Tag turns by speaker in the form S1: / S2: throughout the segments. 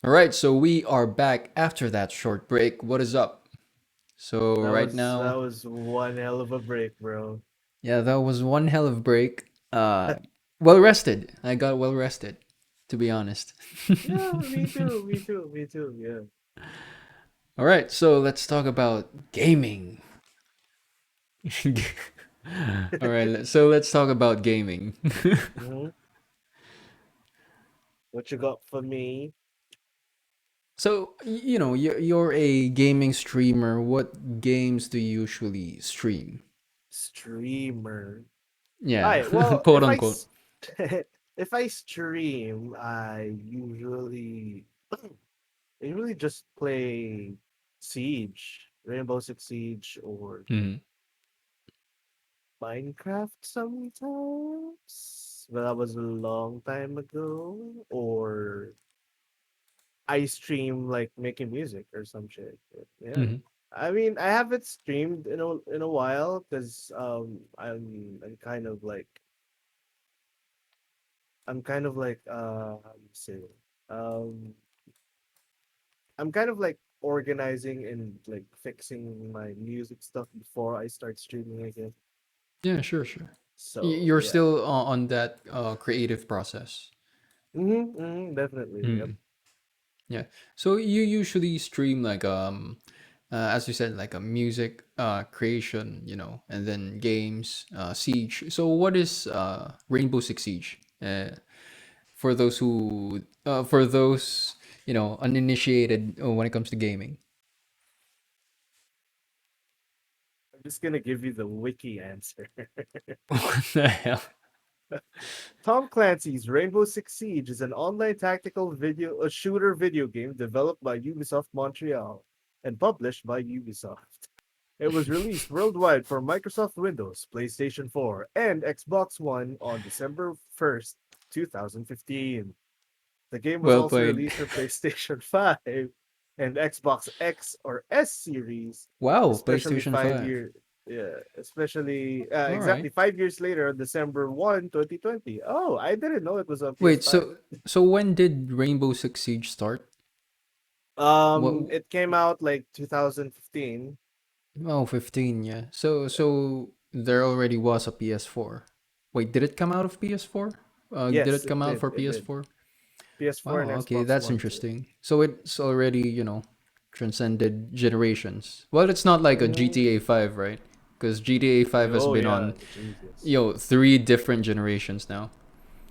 S1: All right, so we are back after that short break. What is up? So
S2: That
S1: right
S2: was that
S1: now,
S2: was one hell of a break, bro.
S1: yeah, that was one hell of break. Well rested. I got well rested, to be honest.
S2: Yeah, me too, me too, me too. Yeah.
S1: All right, so let's talk about gaming. All right, so let's talk about gaming.
S2: hmm What you got for me?
S1: So you're a gaming streamer. What games do you usually stream?
S2: Streamer. All
S1: Yeah,
S2: right. Well,
S1: quote unquote.
S2: if I stream, I usually just play Siege, Rainbow Six Siege, or
S1: Mhm.
S2: Minecraft sometimes. But that was a long time ago. Or I stream like making music or some shit. Yeah.
S1: Mhm.
S2: I mean, I haven't streamed in a while because I'm kind of like how do you say it? Um I'm kind of like organizing and like fixing my music stuff before I start streaming again.
S1: Yeah, sure, sure.
S2: So
S1: You're
S2: yeah.
S1: still on that creative process.
S2: Definitely. Yep.
S1: Mm, yeah. So you usually stream like as you said, like a music creation, and then games, Siege. So what is Rainbow Six Siege? For those uninitiated when it comes to gaming.
S2: I'm just gonna give you the wiki answer.
S1: What the hell?
S2: Tom Clancy's Rainbow Six Siege is an online tactical shooter video game developed by Ubisoft Montreal and published by Ubisoft. It was released worldwide for Microsoft Windows, PlayStation 4, and Xbox One on December 1st, 2015. The game was
S1: Well
S2: also
S1: played.
S2: released for PlayStation 5 and Xbox X or S series,
S1: Wow,
S2: especially
S1: PlayStation 5. All right.
S2: exactly 5 years later on December 1, 2020. Oh, I didn't know it was on
S1: Wait,
S2: PS5.
S1: so when did Rainbow Six Siege start? What?
S2: It came out like 2015.
S1: Oh, 15, yeah. So there already was a PS4. Wait, did it come out of PS4? Did
S2: Yes,
S1: it
S2: it
S1: come out
S2: did.
S1: for
S2: It did.
S1: PS4?
S2: PS4 and
S1: Wow, okay,
S2: Xbox
S1: that's
S2: One too.
S1: interesting. So it's already, transcended generations. Well, it's not like a
S2: Mm,
S1: GTA 5, right? Because GTA 5 has
S2: oh
S1: been
S2: yeah,
S1: on,
S2: Jesus.
S1: three different generations now.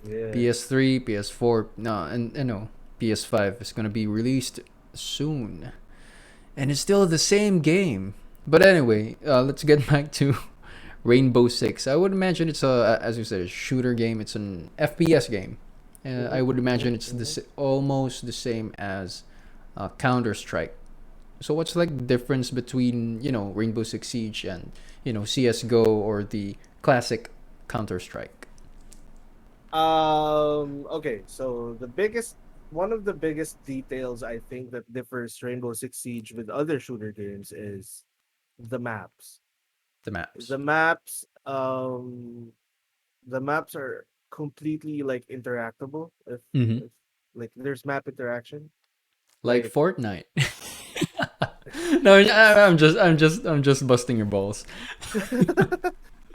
S2: Yeah.
S1: PS3, PS4, no, and no, PS5 is gonna be released soon. And it's still the same game. But anyway, let's get back to Rainbow Six. I would imagine it's as you said, a shooter game. It's an FPS game. I
S2: hmm
S1: would
S2: hmm
S1: imagine it's
S2: hmm
S1: almost the same as Counter Strike. So what's like the difference between Rainbow Six Siege and CS:GO or the classic Counter Strike?
S2: Okay, so one of the biggest details I think that differs Rainbow Six Siege with other shooter games is the maps.
S1: The
S2: The
S1: maps,
S2: maps, the maps are completely like interactable.
S1: mm-hmm.
S2: If like there's map interaction,
S1: Like
S2: like
S1: Fortnite. No, I'm just busting your balls.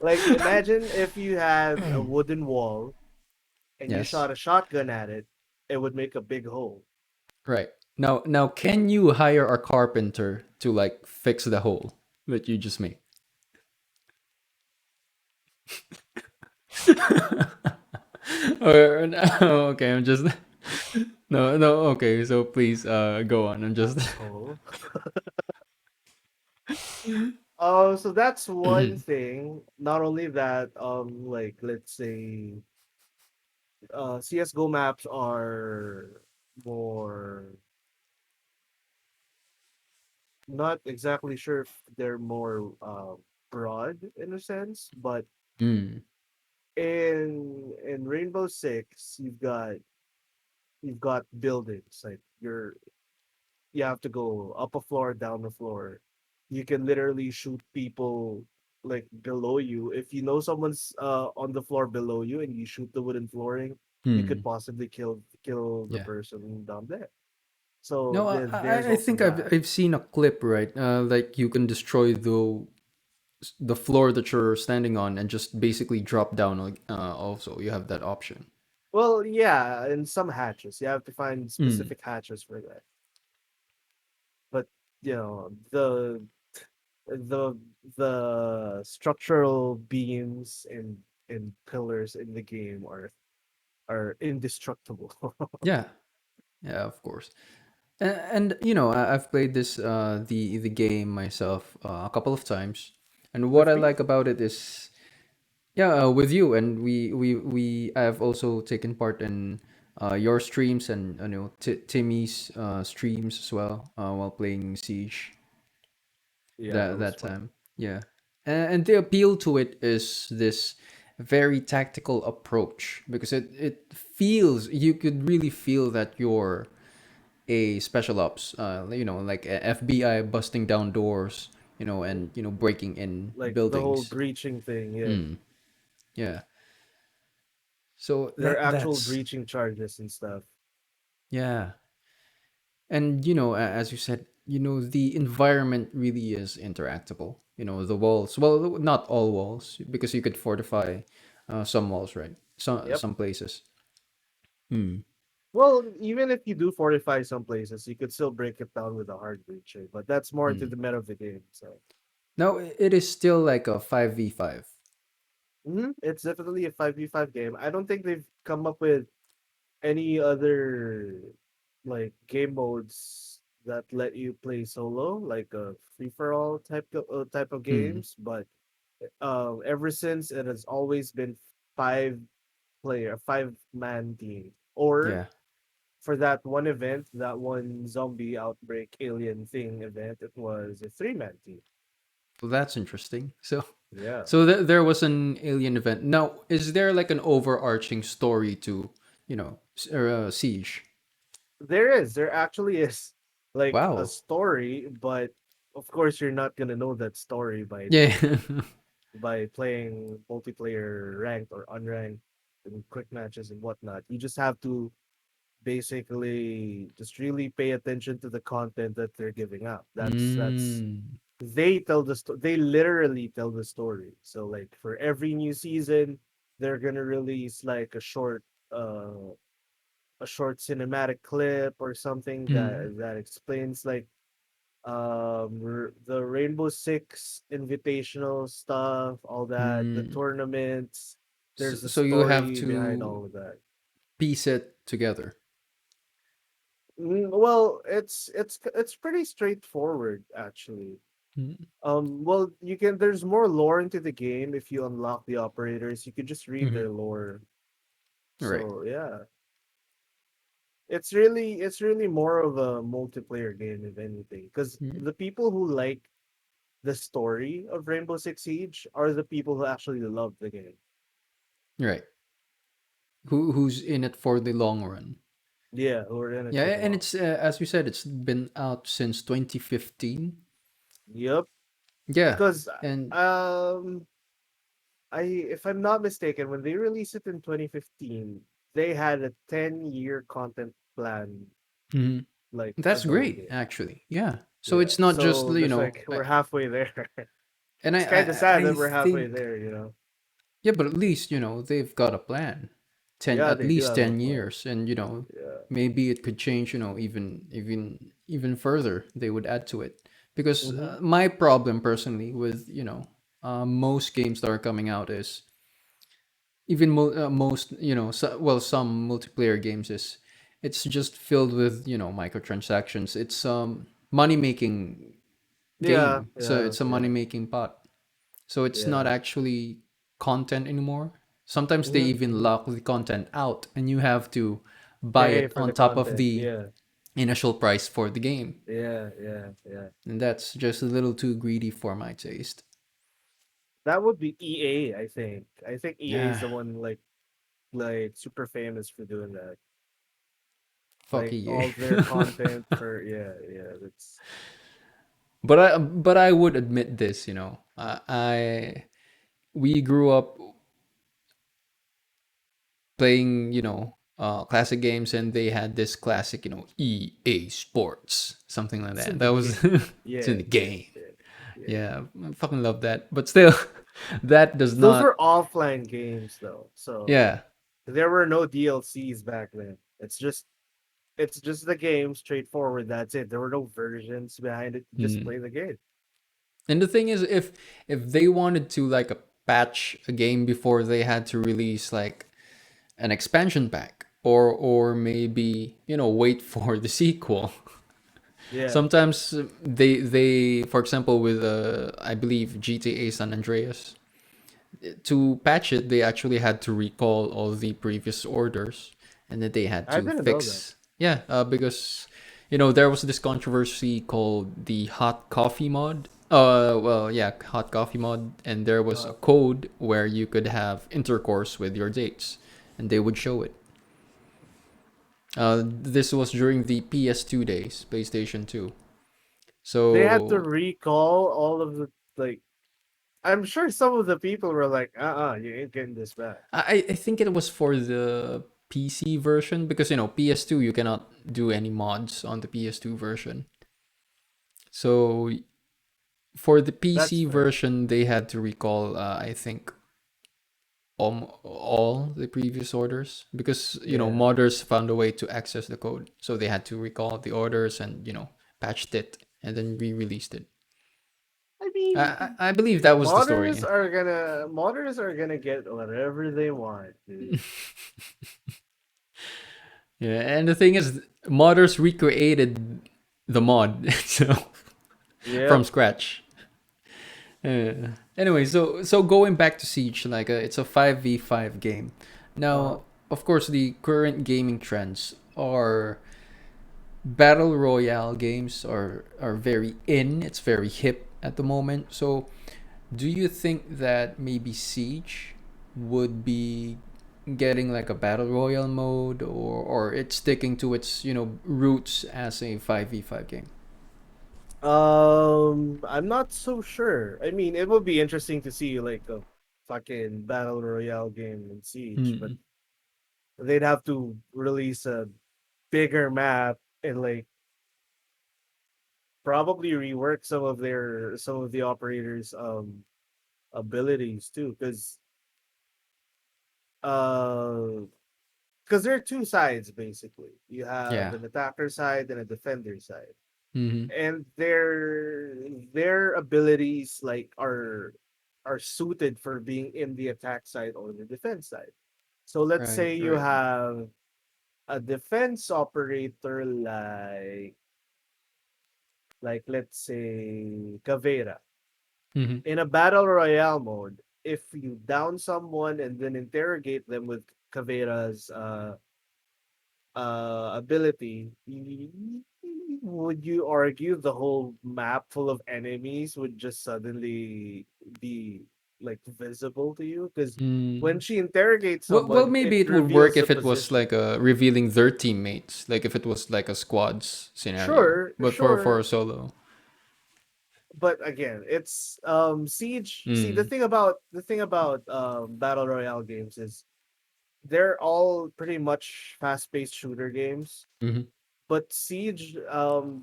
S2: like imagine if you had a wooden wall and you
S1: Yes.
S2: shot a shotgun at it, it would make a big hole.
S1: Right. Now, can you hire a carpenter to like fix the hole that you just made? Or no, okay, I'm just no, no. Okay, so please, go on. I'm just.
S2: Oh. Oh, so that's one
S1: Mhm.
S2: thing. Not only that, like let's say, CS:GO maps are more not exactly sure if they're more broad in a sense, but
S1: Mm.
S2: in Rainbow Six, you've got buildings like you have to go up a floor, down the floor. You can literally shoot people like below you. If you know someone's on the floor below you and you shoot the wooden flooring, you could
S1: Hmm.
S2: possibly kill the
S1: Yeah.
S2: person down there. So
S1: No,
S2: there's
S1: I
S2: also
S1: think
S2: that.
S1: I've seen a clip, right? Like you can destroy the floor that you're standing on and just basically drop down. Like, also, you have that option.
S2: Well, yeah, in some hatches, you have to find
S1: Mm.
S2: specific hatches for that. But you know, the the structural beams and pillars in the game are indestructible.
S1: Yeah, yeah, of course. And you know, I've played this the game myself a couple of times, and what
S2: With
S1: I
S2: me?
S1: like about it is, yeah, with you, and we have also taken part in your streams and Timmy's streams as well while playing Siege
S2: Yeah, it was
S1: that
S2: fun.
S1: time. Yeah, and the appeal to it is this very tactical approach because it feels, you could really feel that you're a special ops, like a FBI busting down doors, and breaking in
S2: Like the whole
S1: buildings.
S2: breaching thing, yeah.
S1: Mm, yeah. So
S2: There are actual
S1: that's
S2: breaching charges and stuff.
S1: yeah. And as you said, the environment really is interactable. The walls. Well, not all walls, because you could fortify some walls, right?
S2: Yep.
S1: Some places. Hmm.
S2: Well, even if you do fortify some places, you could still break it down with a hard breacher, but that's more into
S1: Hmm.
S2: the meta of the game. So,
S1: Now it is still like a 5v5.
S2: it's definitely a 5v5 game. I don't think they've come up with any other like game modes that let you play solo, like a free for all type of
S1: Hmm.
S2: games. But ever since it has always been five five man team, or
S1: Yeah.
S2: for that one event, that one zombie outbreak alien thing event, it was a three-man team.
S1: Well, that's interesting. So,
S2: Yeah.
S1: there was an alien event. Now, is there like an overarching story to, Siege?
S2: There actually is like a
S1: Wow.
S2: story, but of course you're not gonna know that story
S1: Yeah.
S2: by playing multiplayer ranked or unranked and quick matches and whatnot. You just have to basically just really pay attention to the content that they're giving out. That's
S1: Mm.
S2: they literally tell the story. So like for every new season, they're gonna release like a short cinematic clip or something
S1: Mm.
S2: that explains like the Rainbow Six invitational stuff, all that, the
S1: Mm.
S2: tournaments.
S1: So,
S2: There's a
S1: so you have
S2: story behind
S1: to
S2: all of that.
S1: piece it together.
S2: Well, it's pretty straightforward actually.
S1: Mm.
S2: Well, you can. There's more lore into the game if you unlock the operators. You can just read
S1: Mm-hmm.
S2: their lore.
S1: All right.
S2: So yeah, it's really more of a multiplayer game if anything. Because
S1: Mm.
S2: the people who like the story of Rainbow Six Siege are the people who actually love the game.
S1: Right. Who's in it for the long run?
S2: Yeah, who are in it
S1: Yeah,
S2: for the
S1: and
S2: long.
S1: it's as you said, it's been out since 2015.
S2: Yep.
S1: Yeah,
S2: Because
S1: and
S2: um, I if I'm not mistaken, when they released it in 2015, they had a 10-year content plan
S1: mhm,
S2: like
S1: that's
S2: ago
S1: great
S2: game.
S1: actually. Yeah, so
S2: Yeah.
S1: it's not just
S2: So there's like we're halfway there.
S1: and
S2: It's kind of sad
S1: I
S2: that we're halfway
S1: think,
S2: there, you know.
S1: yeah, but at least they've got a plan,
S2: Yeah,
S1: at
S2: they do
S1: least
S2: have a
S1: 10 years,
S2: plan.
S1: and
S2: Yeah.
S1: maybe it could change, even further. They would add to it because
S2: Mm-hmm.
S1: my problem personally with most games that are coming out is even most some multiplayer games is it's just filled with microtransactions. It's money making
S2: Yeah,
S1: game. So
S2: yeah,
S1: it's a money
S2: yeah,
S1: making pot. So it's not
S2: yeah.
S1: actually content anymore. Sometimes they
S2: Mm-hmm,
S1: even
S2: mm-hmm.
S1: lock the content out and you have to buy
S2: Pay
S1: it
S2: for
S1: on
S2: the
S1: top of
S2: content.
S1: the
S2: Yeah,
S1: initial price for the game.
S2: yeah, yeah, yeah.
S1: And that's just a little too greedy for my taste.
S2: That would be EA, I think. I think EA is
S1: Yeah,
S2: the one like super famous for doing that.
S1: fuck
S2: Like
S1: EA.
S2: all their content for yeah, yeah. That's
S1: But I would admit this, we grew up playing, classic games, and they had this classic, EA Sports, something like
S2: It's
S1: that.
S2: in
S1: That
S2: the
S1: was
S2: game.
S1: it's in
S2: Yeah,
S1: the game.
S2: yeah, yeah.
S1: Yeah, I fucking love that. But still, that does
S2: Those
S1: not.
S2: were offline games though, so
S1: Yeah.
S2: there were no DLCs back then. It's just the game, straightforward. That's it. There were no versions behind it. You just
S1: Hmm.
S2: play the game.
S1: And the thing is, if they wanted to like a patch a game before, they had to release like an expansion pack, or maybe wait for the sequel.
S2: Yeah,
S1: Sometimes they for example with I believe GTA San Andreas, to patch it they actually had to recall all the previous orders, and then they had
S2: I
S1: to
S2: didn't know that.
S1: fix, yeah, because there was this controversy called the hot coffee mod. Well, yeah, hot coffee mod, and there was a
S2: Uh,
S1: code where you could have intercourse with your dates, and they would show it. This was during the PS2 days, PlayStation 2.
S2: they had to
S1: So
S2: recall all of the like. I'm sure some of the people were like, you ain't getting this back."
S1: I think it was for the PC version, because PS2 you cannot do any mods on the PS2 version. So for the
S2: That's
S1: PC
S2: fair.
S1: version, they had to recall, I think, all the previous orders, because
S2: Yeah.
S1: modders found a way to access the code, so they had to recall the orders and patched it and then re-released it.
S2: I mean,
S1: I believe that was the story.
S2: modders are gonna get whatever they want, dude.
S1: Yeah, and the thing is, modders recreated the mod itself from
S2: Yep.
S1: scratch. Anyway, so going back to Siege, like it's a 5v5 game.
S2: Uh,
S1: Now, of course, the current gaming trends are battle royale games are very in. It's very hip at the moment. So, do you think that maybe Siege would be getting like a battle royale mode, or it's sticking to its roots as a 5v5 game?
S2: I'm not so sure. I mean, it would be interesting to see like a fucking battle royale game in Siege, but
S1: Mm-hmm.
S2: they'd have to release a bigger map and like probably rework some of the operators abilities too, uh because there are two sides basically. You have
S1: Yeah.
S2: an attacker side and a defender side,
S1: Mm-hmm.
S2: and their abilities like are suited for being in the attack side or the defense side. So let's
S1: Right.
S2: say you
S1: Right.
S2: have a defense operator like let's say Caveira.
S1: Mm-hmm.
S2: In a battle royale mode, if you down someone and then interrogate them with Caveira's ability, would you argue the whole map full of enemies would just suddenly be like visible to you? Because when
S1: Mm.
S2: she interrogates
S1: Well,
S2: someone, it
S1: maybe it would work
S2: reveals the
S1: if it was
S2: position.
S1: like revealing their teammates, like if it was like a squads scenario.
S2: Sure,
S1: But for
S2: sure.
S1: a solo,
S2: But again, it's Siege. See,
S1: mm.
S2: the thing about battle royale games is they're all pretty much fast-paced shooter games.
S1: Mm-hmm.
S2: But Siege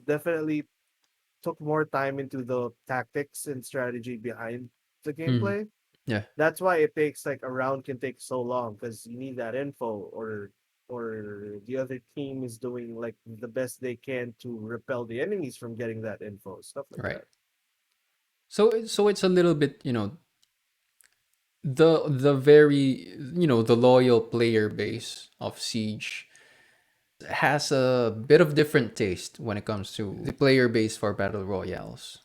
S2: definitely took more time into the tactics and strategy behind the
S1: Mm-hmm.
S2: gameplay.
S1: Yeah,
S2: That's why it takes like a round can take so long because you need that info or the other team is doing like the best they can to repel the enemies from getting that info, stuff like
S1: right.
S2: that.
S1: So it's a little bit, the very, the loyal player base of Siege has a bit of different taste when it comes to the player base for battle royales,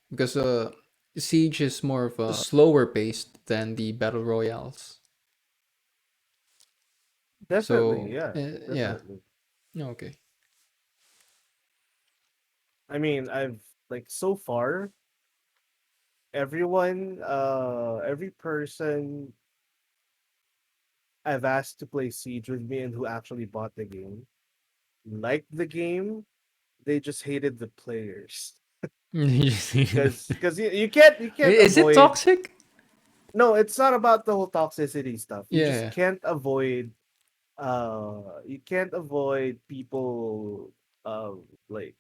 S1: because Siege is more of a slower paced than the battle royales.
S2: Definitely,
S1: So
S2: yeah,
S1: yeah,
S2: definitely.
S1: okay.
S2: I mean, I've like so far every person I've asked to play Siege with me and who actually bought the game liked the game. They just hated the players because you can't
S1: Is it
S2: avoid.
S1: toxic?
S2: No, it's not about the whole toxicity stuff. You just
S1: Yeah.
S2: can't avoid you can't avoid people like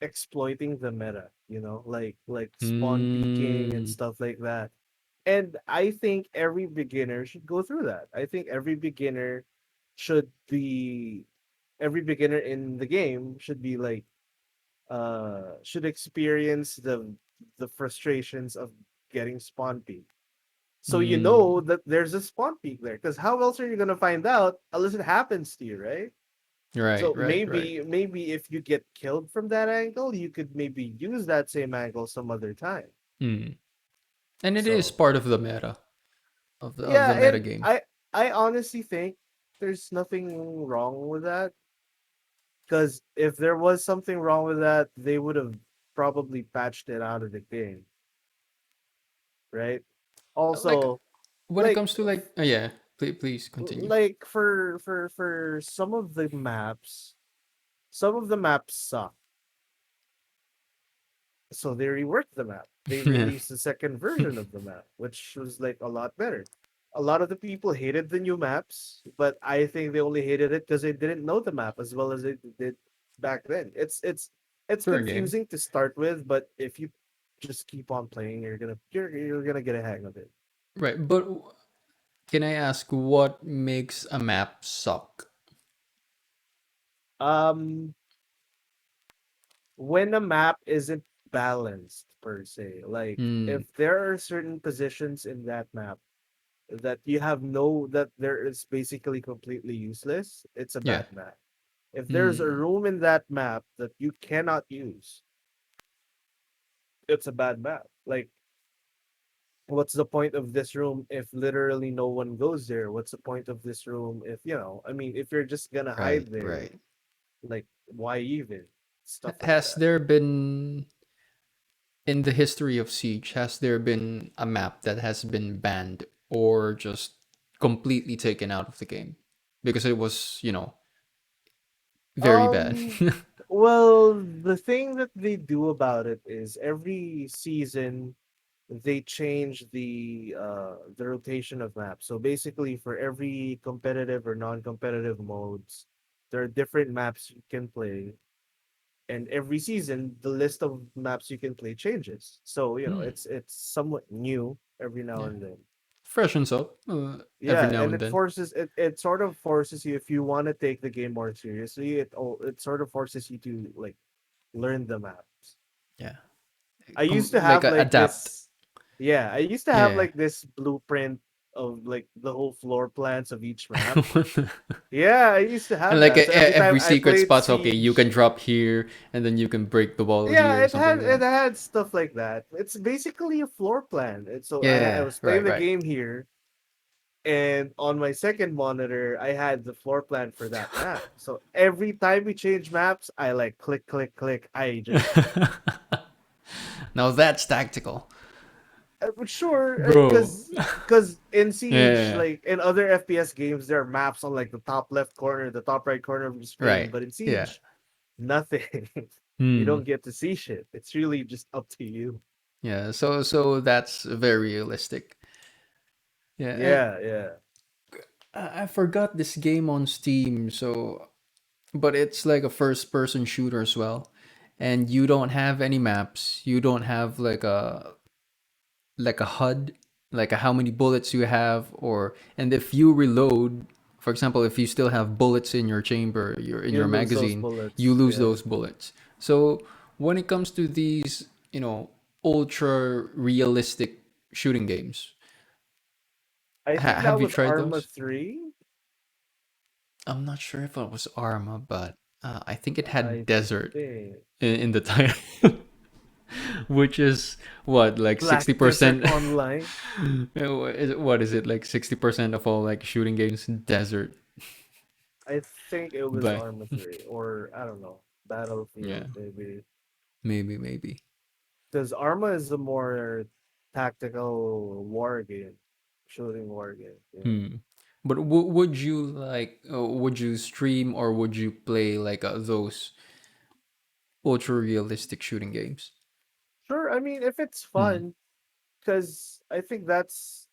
S2: exploiting the meta, like spawn peeking and
S1: Hmm.
S2: stuff like that. And I think every beginner should go through that. I think should be every beginner in the game should be like should experience the frustrations of getting spawn peek. So you know
S1: Hmm.
S2: that there's a spawn peek there. Because how else are you gonna find out unless it happens to you, right?
S1: Right.
S2: So
S1: Right. Right.
S2: maybe if you get killed from that angle, you could maybe use that same angle some other time.
S1: Hmm. And it is
S2: So
S1: part of the meta of
S2: yeah,
S1: the meta
S2: and
S1: game.
S2: I honestly think there's nothing wrong with that. Because if there was something wrong with that, they would have probably patched it out of the game, right?
S1: Like
S2: Also,
S1: when it
S2: like
S1: comes to like, oh yeah, please continue.
S2: like for some of the maps suck. So they reworked the map. They
S1: Yeah.
S2: released the second version of the map, which was like a lot better. A lot of the people hated the new maps, but I think they only hated it because they didn't know the map as well as they did back then. It's
S1: Fair game.
S2: confusing to start with, but if you just keep on playing, you're gonna get a hang of it.
S1: Right. But can I ask what makes a map suck?
S2: Um, when a map isn't balanced per se, like
S1: Hmm.
S2: if there are certain positions in that map that you have no that there is basically completely useless, it's a
S1: Yeah.
S2: bad map. If there's a
S1: Hmm.
S2: room in that map that you cannot use, it's a bad map. Like, what's the point of this room if literally no one goes there? What's the point of this room if, I mean, if you're just gonna
S1: Right.
S2: hide there,
S1: Right.
S2: like, why even? Stuff like
S1: Has
S2: that.
S1: there been in the history of Siege, has there been a map that has been banned or just completely taken out of the game because it was, very bad?
S2: Um, well, the thing that they do about it is every season they change the rotation of maps. So basically for every competitive or non-competitive modes, there are different maps you can play. And every season the list of maps you can play changes. So,
S1: Hmm.
S2: it's somewhat new every now
S1: Yeah.
S2: and then.
S1: Freshens up every
S2: Yeah,
S1: now
S2: and
S1: and then.
S2: it sort of forces you, if you want to take the game more seriously, it sort of forces you to like learn the maps.
S1: Yeah.
S2: I used to
S1: Like
S2: have like
S1: adapt.
S2: this Yeah, I used to have
S1: Yeah.
S2: like this blueprint of like the whole floor plans of each map. Yeah, I used to
S1: And
S2: have
S1: like
S2: that. So every time
S1: every
S2: I
S1: secret
S2: played
S1: spots, okay, you
S2: Siege,
S1: can drop here and then you can break the wall
S2: yeah,
S1: here, something like
S2: it
S1: that.
S2: had stuff like that. It's basically a floor plan. And so I
S1: Yeah,
S2: was playing
S1: right,
S2: the
S1: right.
S2: game here, and on my second monitor, I had the floor plan for that map. So every time we change maps, I like click, click, click. I just
S1: Now that's tactical,
S2: Sure,
S1: bro.
S2: because in Siege,
S1: Yeah,
S2: like in other FPS games, there are maps on like the top left corner, the top right corner of the screen.
S1: right.
S2: But in
S1: Yeah.
S2: Siege, nothing. You
S1: Hmm.
S2: don't get to see shit. It's really just up to you.
S1: Yeah. So that's very realistic. Yeah, and
S2: Yeah, yeah.
S1: I forgot this game on Steam. So, but it's like a first-person shooter as well, and you don't have any maps. You don't have like a HUD, like a how many bullets you have, or and if you reload, for example, if you still have bullets in your chamber, in
S2: You
S1: your
S2: lose those
S1: magazine, you
S2: bullets.
S1: lose
S2: Yeah.
S1: those bullets. So when it comes to these, ultra realistic shooting games,
S2: I think that
S1: have you
S2: was
S1: tried
S2: Arma
S1: those?
S2: 3.
S1: I'm not sure if it was Arma, but I think it had
S2: I
S1: desert
S2: think
S1: in the title, which is what, like
S2: Black
S1: sixty
S2: Desert
S1: percent
S2: Online.
S1: What is it, like 60% of all like shooting games desert?
S2: I think it was
S1: But
S2: Arma 3, or I don't know,
S1: yeah,
S2: Battlefield maybe.
S1: maybe.
S2: Because Arma is a more tactical war game, shooting war game. Yeah.
S1: Hmm. But would you like? Would you stream or would you play like those ultra realistic shooting games?
S2: Sure, I mean if it's
S1: Hmm.
S2: fun, because I think that's.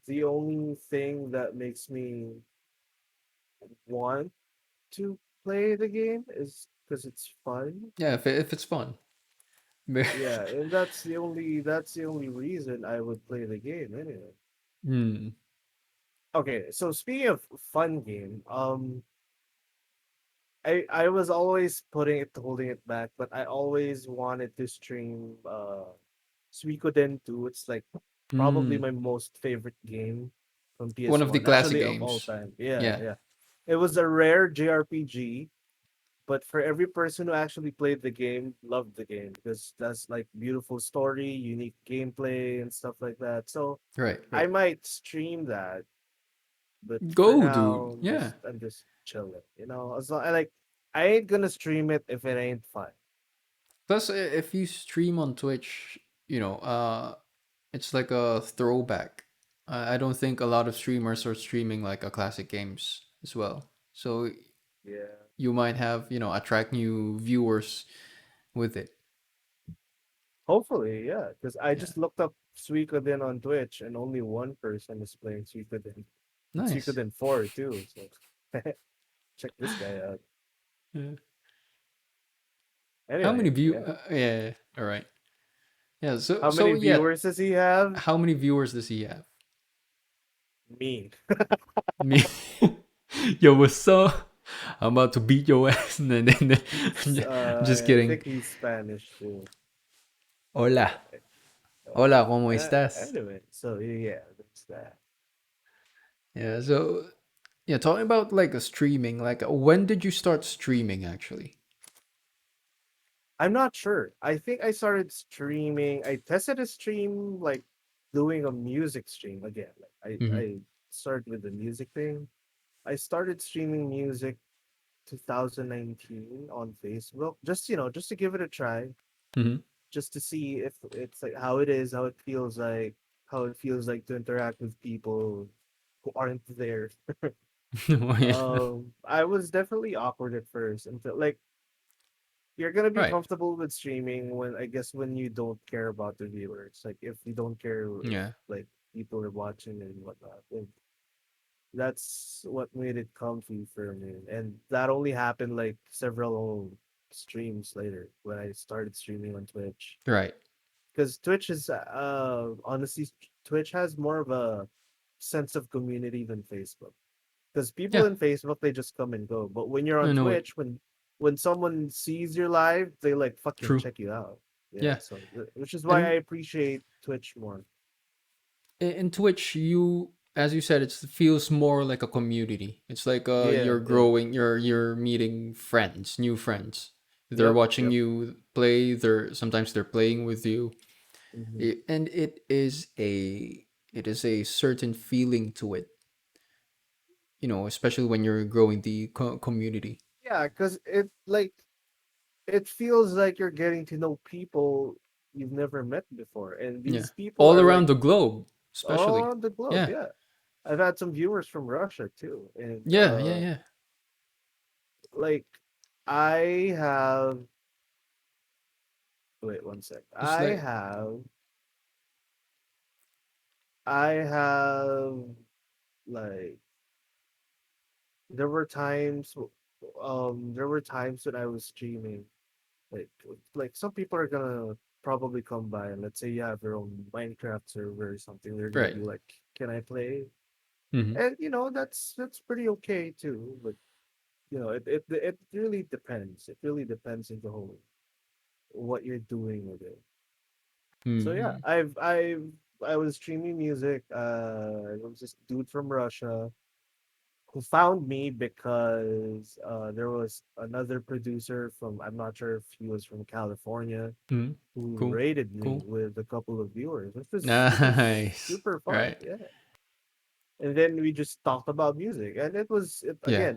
S2: the only thing that makes me want to play the game is because it's fun.
S1: Yeah, if it's fun.
S2: Yeah, and that's the only reason I would play the game anyway.
S1: Hmm.
S2: Okay, so speaking of fun game, I was always putting it holding it back, but I always wanted to stream Suikoden 2. It's like probably
S1: Hmm.
S2: my most favorite game from
S1: One of the
S2: PS1,
S1: classic
S2: actually of all
S1: games.
S2: time. Yeah,
S1: Yeah.
S2: yeah. It was a rare JRPG, but for every person who actually played the game, loved the game because that's like beautiful story, unique gameplay and stuff like that. So
S1: Right.
S2: I
S1: Right.
S2: might stream that, but for
S1: Go, dude.
S2: now
S1: Yeah.
S2: I'm just chilling. You know, as long I like I ain't gonna stream it if it ain't fun.
S1: Plus, if you stream on Twitch, it's like a throwback. I don't think a lot of streamers are streaming like a classic games as well. So
S2: Yeah.
S1: you might have, attract new viewers with it.
S2: Hopefully, yeah. Because I
S1: Yeah.
S2: just looked up Suikoden on Twitch and only one person is playing Suikoden. And
S1: Nice.
S2: Suikoden 4 too. So check this guy out.
S1: Yeah. How many
S2: Anyway,
S1: view?
S2: yeah.
S1: Yeah. All right. Yeah. So
S2: How many
S1: yeah.
S2: viewers does he have?
S1: How many viewers does he have?
S2: Me.
S1: Me. Yo, what's up? I'm about to beat your ass.
S2: He's
S1: Just
S2: I
S1: kidding.
S2: think he's Spanish too.
S1: Hola.
S2: Uh,
S1: Hola, ¿cómo estás?
S2: anyway, so yeah, that's that.
S1: Yeah, so yeah, talking about like a streaming, like when did you start streaming actually?
S2: I'm not sure. I think I started streaming. I tested a stream like doing a music stream again. Like
S1: Mm-hmm.
S2: I started with the music thing. I started streaming music 2019 on Facebook. Just just to give it a try,
S1: Mm-hmm.
S2: just to see if it's like how it is, how it feels like to interact with people who aren't there.
S1: Oh, yeah.
S2: I was definitely awkward at first until like you're gonna be
S1: Right.
S2: comfortable with streaming when I guess when you don't care about the viewers. Like if you don't care if
S1: Yeah.
S2: like people are watching and whatnot. And that's what made it comfy for me. And that only happened like several streams later when I started streaming on Twitch.
S1: Right.
S2: Because Twitch is honestly Twitch has more of a sense of community than Facebook. Because people
S1: Yeah.
S2: in Facebook they just come and go. But when you're
S1: I
S2: on
S1: know it.
S2: Twitch, when someone sees your live, they like fucking
S1: True.
S2: check you out. Yeah,
S1: Yeah.
S2: so which is why I
S1: And
S2: appreciate Twitch more.
S1: in Twitch, as you said, it feels more like a community. It's like
S2: Yeah,
S1: you're
S2: yeah.
S1: growing, you're meeting friends, new friends. They're
S2: Yep,
S1: watching
S2: yep.
S1: you play. Sometimes they're playing with you.
S2: Hmm.
S1: And it is a certain feeling to it, especially when you're growing the community.
S2: Yeah, because it feels like you're getting to know people you've never met before, and
S1: Yeah,
S2: these people
S1: all
S2: are
S1: around
S2: like
S1: the globe,
S2: all
S1: especially.
S2: around the globe.
S1: Yeah,
S2: Yeah, I've had some viewers from Russia too, and
S1: yeah, yeah, yeah.
S2: like I have wait one sec.
S1: It's like
S2: I have like there were times when I was streaming like some people are gonna probably come by and let's say you have your own Minecraft server or something, they're gonna
S1: right.
S2: be like, can I play?
S1: Hmm.
S2: And that's pretty okay too, but it really depends. It really depends on the whole what you're doing with it. So yeah,
S1: Hmm.
S2: I was streaming music. It was this dude from Russia who found me because there was another producer from I'm not sure if he was from California
S1: Hmm.
S2: who
S1: Cool,
S2: rated me
S1: cool.
S2: with a couple of viewers, which was
S1: Nice.
S2: super fun.
S1: Right.
S2: Yeah. And then we just talked about music and
S1: Yeah.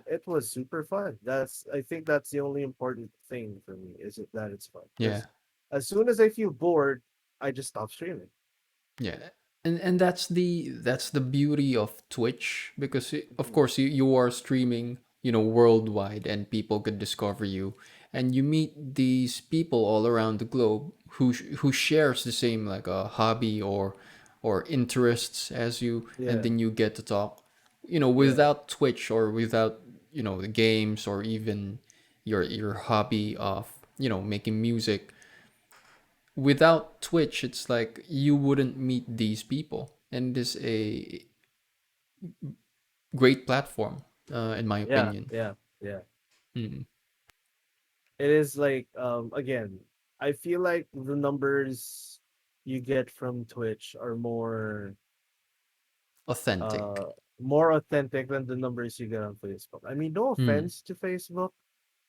S2: it was super fun. I think that's the only important thing for me is that it's fun.
S1: Yeah.
S2: Because as soon as I feel bored, I just stop streaming.
S1: Yeah, and that's the beauty of Twitch, because of
S2: Mhm.
S1: course you are streaming, worldwide, and people could discover you, and you meet these people all around the globe who shares the same like a hobby, or or interests as you, and
S2: Yeah,
S1: then you get to talk.
S2: yeah,
S1: Without Twitch or without the games or even your hobby of making music. Without Twitch, it's like you wouldn't meet these people, and it is a great platform, in my
S2: yeah,
S1: opinion.
S2: yeah, yeah.
S1: Mm.
S2: It is like again, I feel like the numbers you get from Twitch are
S1: Authentic.
S2: uh more authentic than the numbers you get on Facebook. I mean, no
S1: Mm.
S2: offense to Facebook,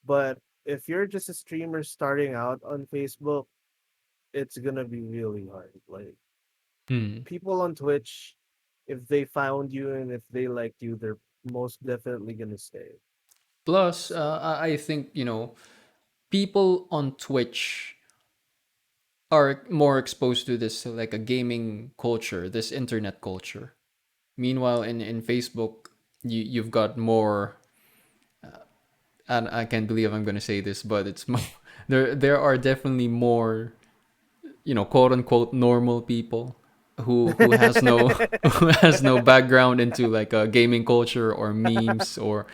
S2: but if you're just a streamer starting out on Facebook, it's gonna be really hard. Like
S1: Mm.
S2: people on Twitch, if they found you and if they liked you, they're most definitely gonna stay.
S1: Plus,
S2: So
S1: I think people on Twitch are more exposed to this, like a gaming culture, this internet culture. Meanwhile, in Facebook, you've got more. And I can't believe I'm gonna say this, but it's more, there are definitely more quote unquote normal people who has no who has no background into like a gaming culture or memes or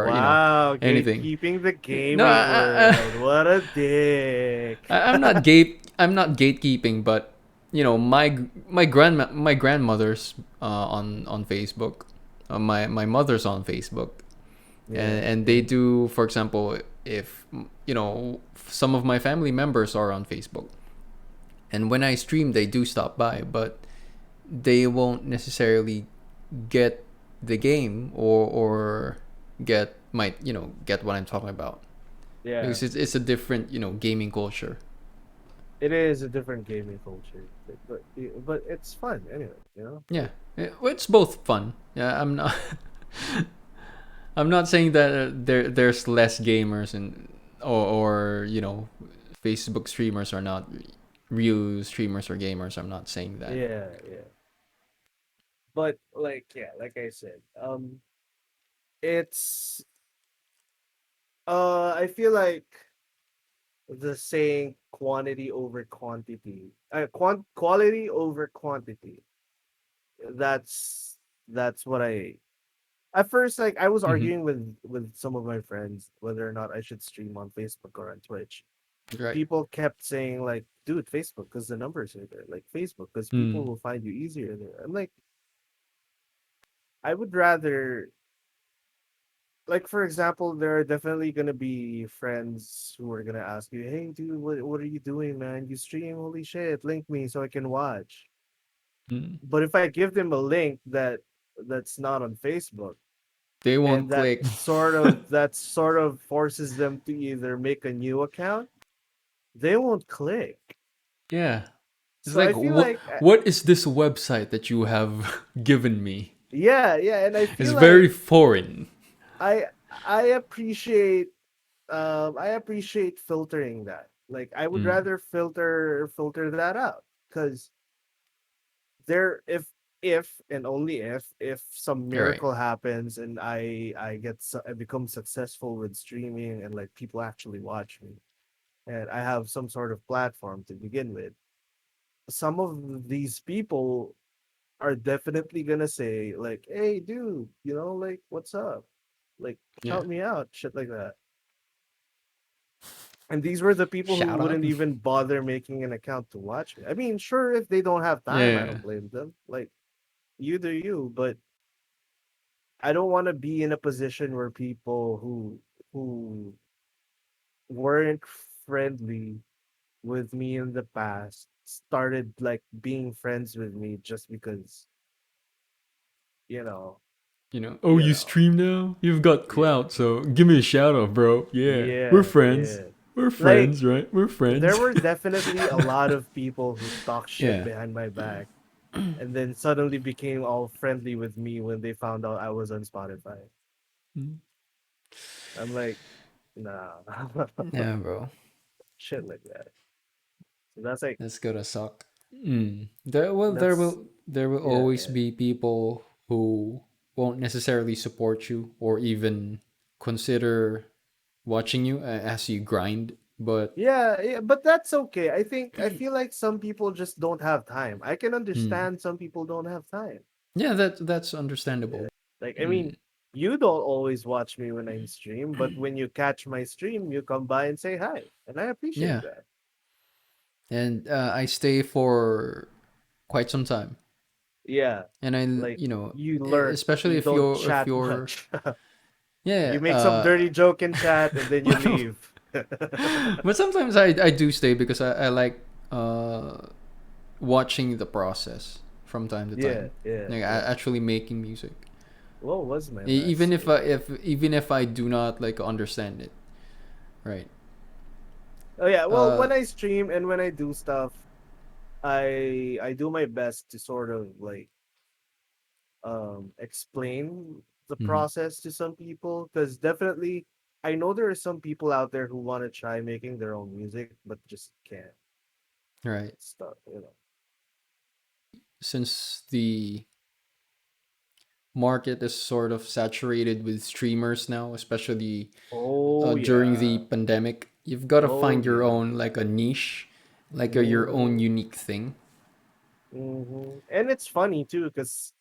S2: wow,
S1: anything.
S2: gatekeeping the
S1: No,
S2: gaming world. What a dick.
S1: I'm not gatekeeping, but my grandmother's on Facebook, my mother's on Facebook,
S2: Yeah,
S1: and they
S2: yeah,
S1: do, for example, if some of my family members are on Facebook, and when I stream, they do stop by, but they won't necessarily get the game or get what I'm talking about,
S2: yeah.
S1: because it's a different gaming culture.
S2: It is a different gaming culture, but it's fun anyway.
S1: Yeah,
S2: Like
S1: it's both fun. Yeah, I'm not saying that there's less gamers and or Facebook streamers are not real streamers or gamers. I'm not saying that.
S2: yeah, yeah. But like yeah, like I said, it's I feel like the saying quantity over quantity, quality over quantity. That's that's what I at first like I was
S1: Mm-hmm.
S2: arguing with some of my friends whether or not I should stream on Facebook or on Twitch.
S1: Right.
S2: People kept saying like, "Dude, Facebook because the numbers are there." Like Facebook because people
S1: Mm.
S2: will find you easier there. I'm like, I would rather like for example, there are definitely gonna be friends who are gonna ask you, "Hey, dude, what are you doing, man? You stream? Holy shit! Link me so I can watch."
S1: Mm.
S2: But if I give them a link that's not on Facebook,
S1: They
S2: and
S1: won't click.
S2: that sort of forces them to either make a new account, they won't click.
S1: Yeah. It's
S2: So
S1: like,
S2: I feel like
S1: what is this website that you have given me?
S2: yeah, yeah, and I
S1: It's
S2: feel
S1: very
S2: like
S1: foreign.
S2: I I appreciate I appreciate filtering that. Like I would
S1: Mm.
S2: rather filter that out because there if and only if some
S1: All right.
S2: miracle happens and I become successful with streaming and like people actually watch me and I have some sort of platform to begin with, some of these people are definitely gonna say like, "Hey, dude, like what's up? Like,
S1: Yeah.
S2: help me out," shit like that. And these were the people who
S1: Shout out.
S2: wouldn't even bother making an account to watch me. I mean, sure, if they don't have time, I
S1: Yeah.
S2: don't blame them. Like, you do you, but I don't want to be in a position where people who weren't friendly with me in the past started like being friends with me just because, you know,
S1: Oh,
S2: you
S1: you
S2: know.
S1: stream now? You've got
S2: Yeah.
S1: clout, so give me a shout out, bro. Yeah. We're
S2: Yeah,
S1: friends.
S2: yeah.
S1: We're
S2: Like
S1: friends, right? We're
S2: there
S1: friends.
S2: were definitely a lot of people who talk shit
S1: Yeah.
S2: behind my back and then suddenly became all friendly with me when they found out I was on Spotify.
S1: Mm.
S2: I'm like, nah,
S1: Yeah, bro.
S2: shit like that. So that's like,
S1: That's gonna suck. Mm. There well
S2: that's,
S1: there will
S2: yeah,
S1: always
S2: yeah,
S1: be people who won't necessarily support you or even consider watching you as you grind. But
S2: Yeah, yeah, but that's okay. I feel like some people just don't have time. I can
S1: mm,
S2: understand some people don't have time.
S1: yeah, that's understandable.
S2: Like, I
S1: Mm,
S2: mean, you don't always watch me when I stream, but when you catch my stream, you come by and say hi, and I appreciate
S1: yeah,
S2: that.
S1: and I stay for quite some time,
S2: Yeah,
S1: and
S2: like you learn.
S1: especially
S2: You
S1: if
S2: don't
S1: if
S2: chat
S1: you're
S2: much.
S1: yeah
S2: You make some dirty joke in chat, and then you
S1: well,
S2: leave.
S1: but sometimes I do stay because I like uh watching the process from time to
S2: Yeah,
S1: time,
S2: yeah,
S1: like
S2: yeah.
S1: actually making music.
S2: What was my last
S1: Even if
S2: stream?
S1: even if I do not like understand it, right?
S2: Oh yeah, well,
S1: Uh,
S2: when I stream and when I do stuff, I do my best to sort of like explain the
S1: mhm,
S2: process to some people, because definitely I know there are some people out there who want to try making their own music but just can't
S1: right.
S2: stuff, you know.
S1: Since the market is sort of saturated with streamers now, especially
S2: Oh
S1: during the
S2: yeah.
S1: pandemic, you've got to
S2: Oh
S1: find your
S2: yeah.
S1: own like a niche, like your own
S2: Hmm.
S1: unique thing.
S2: And it's funny too, because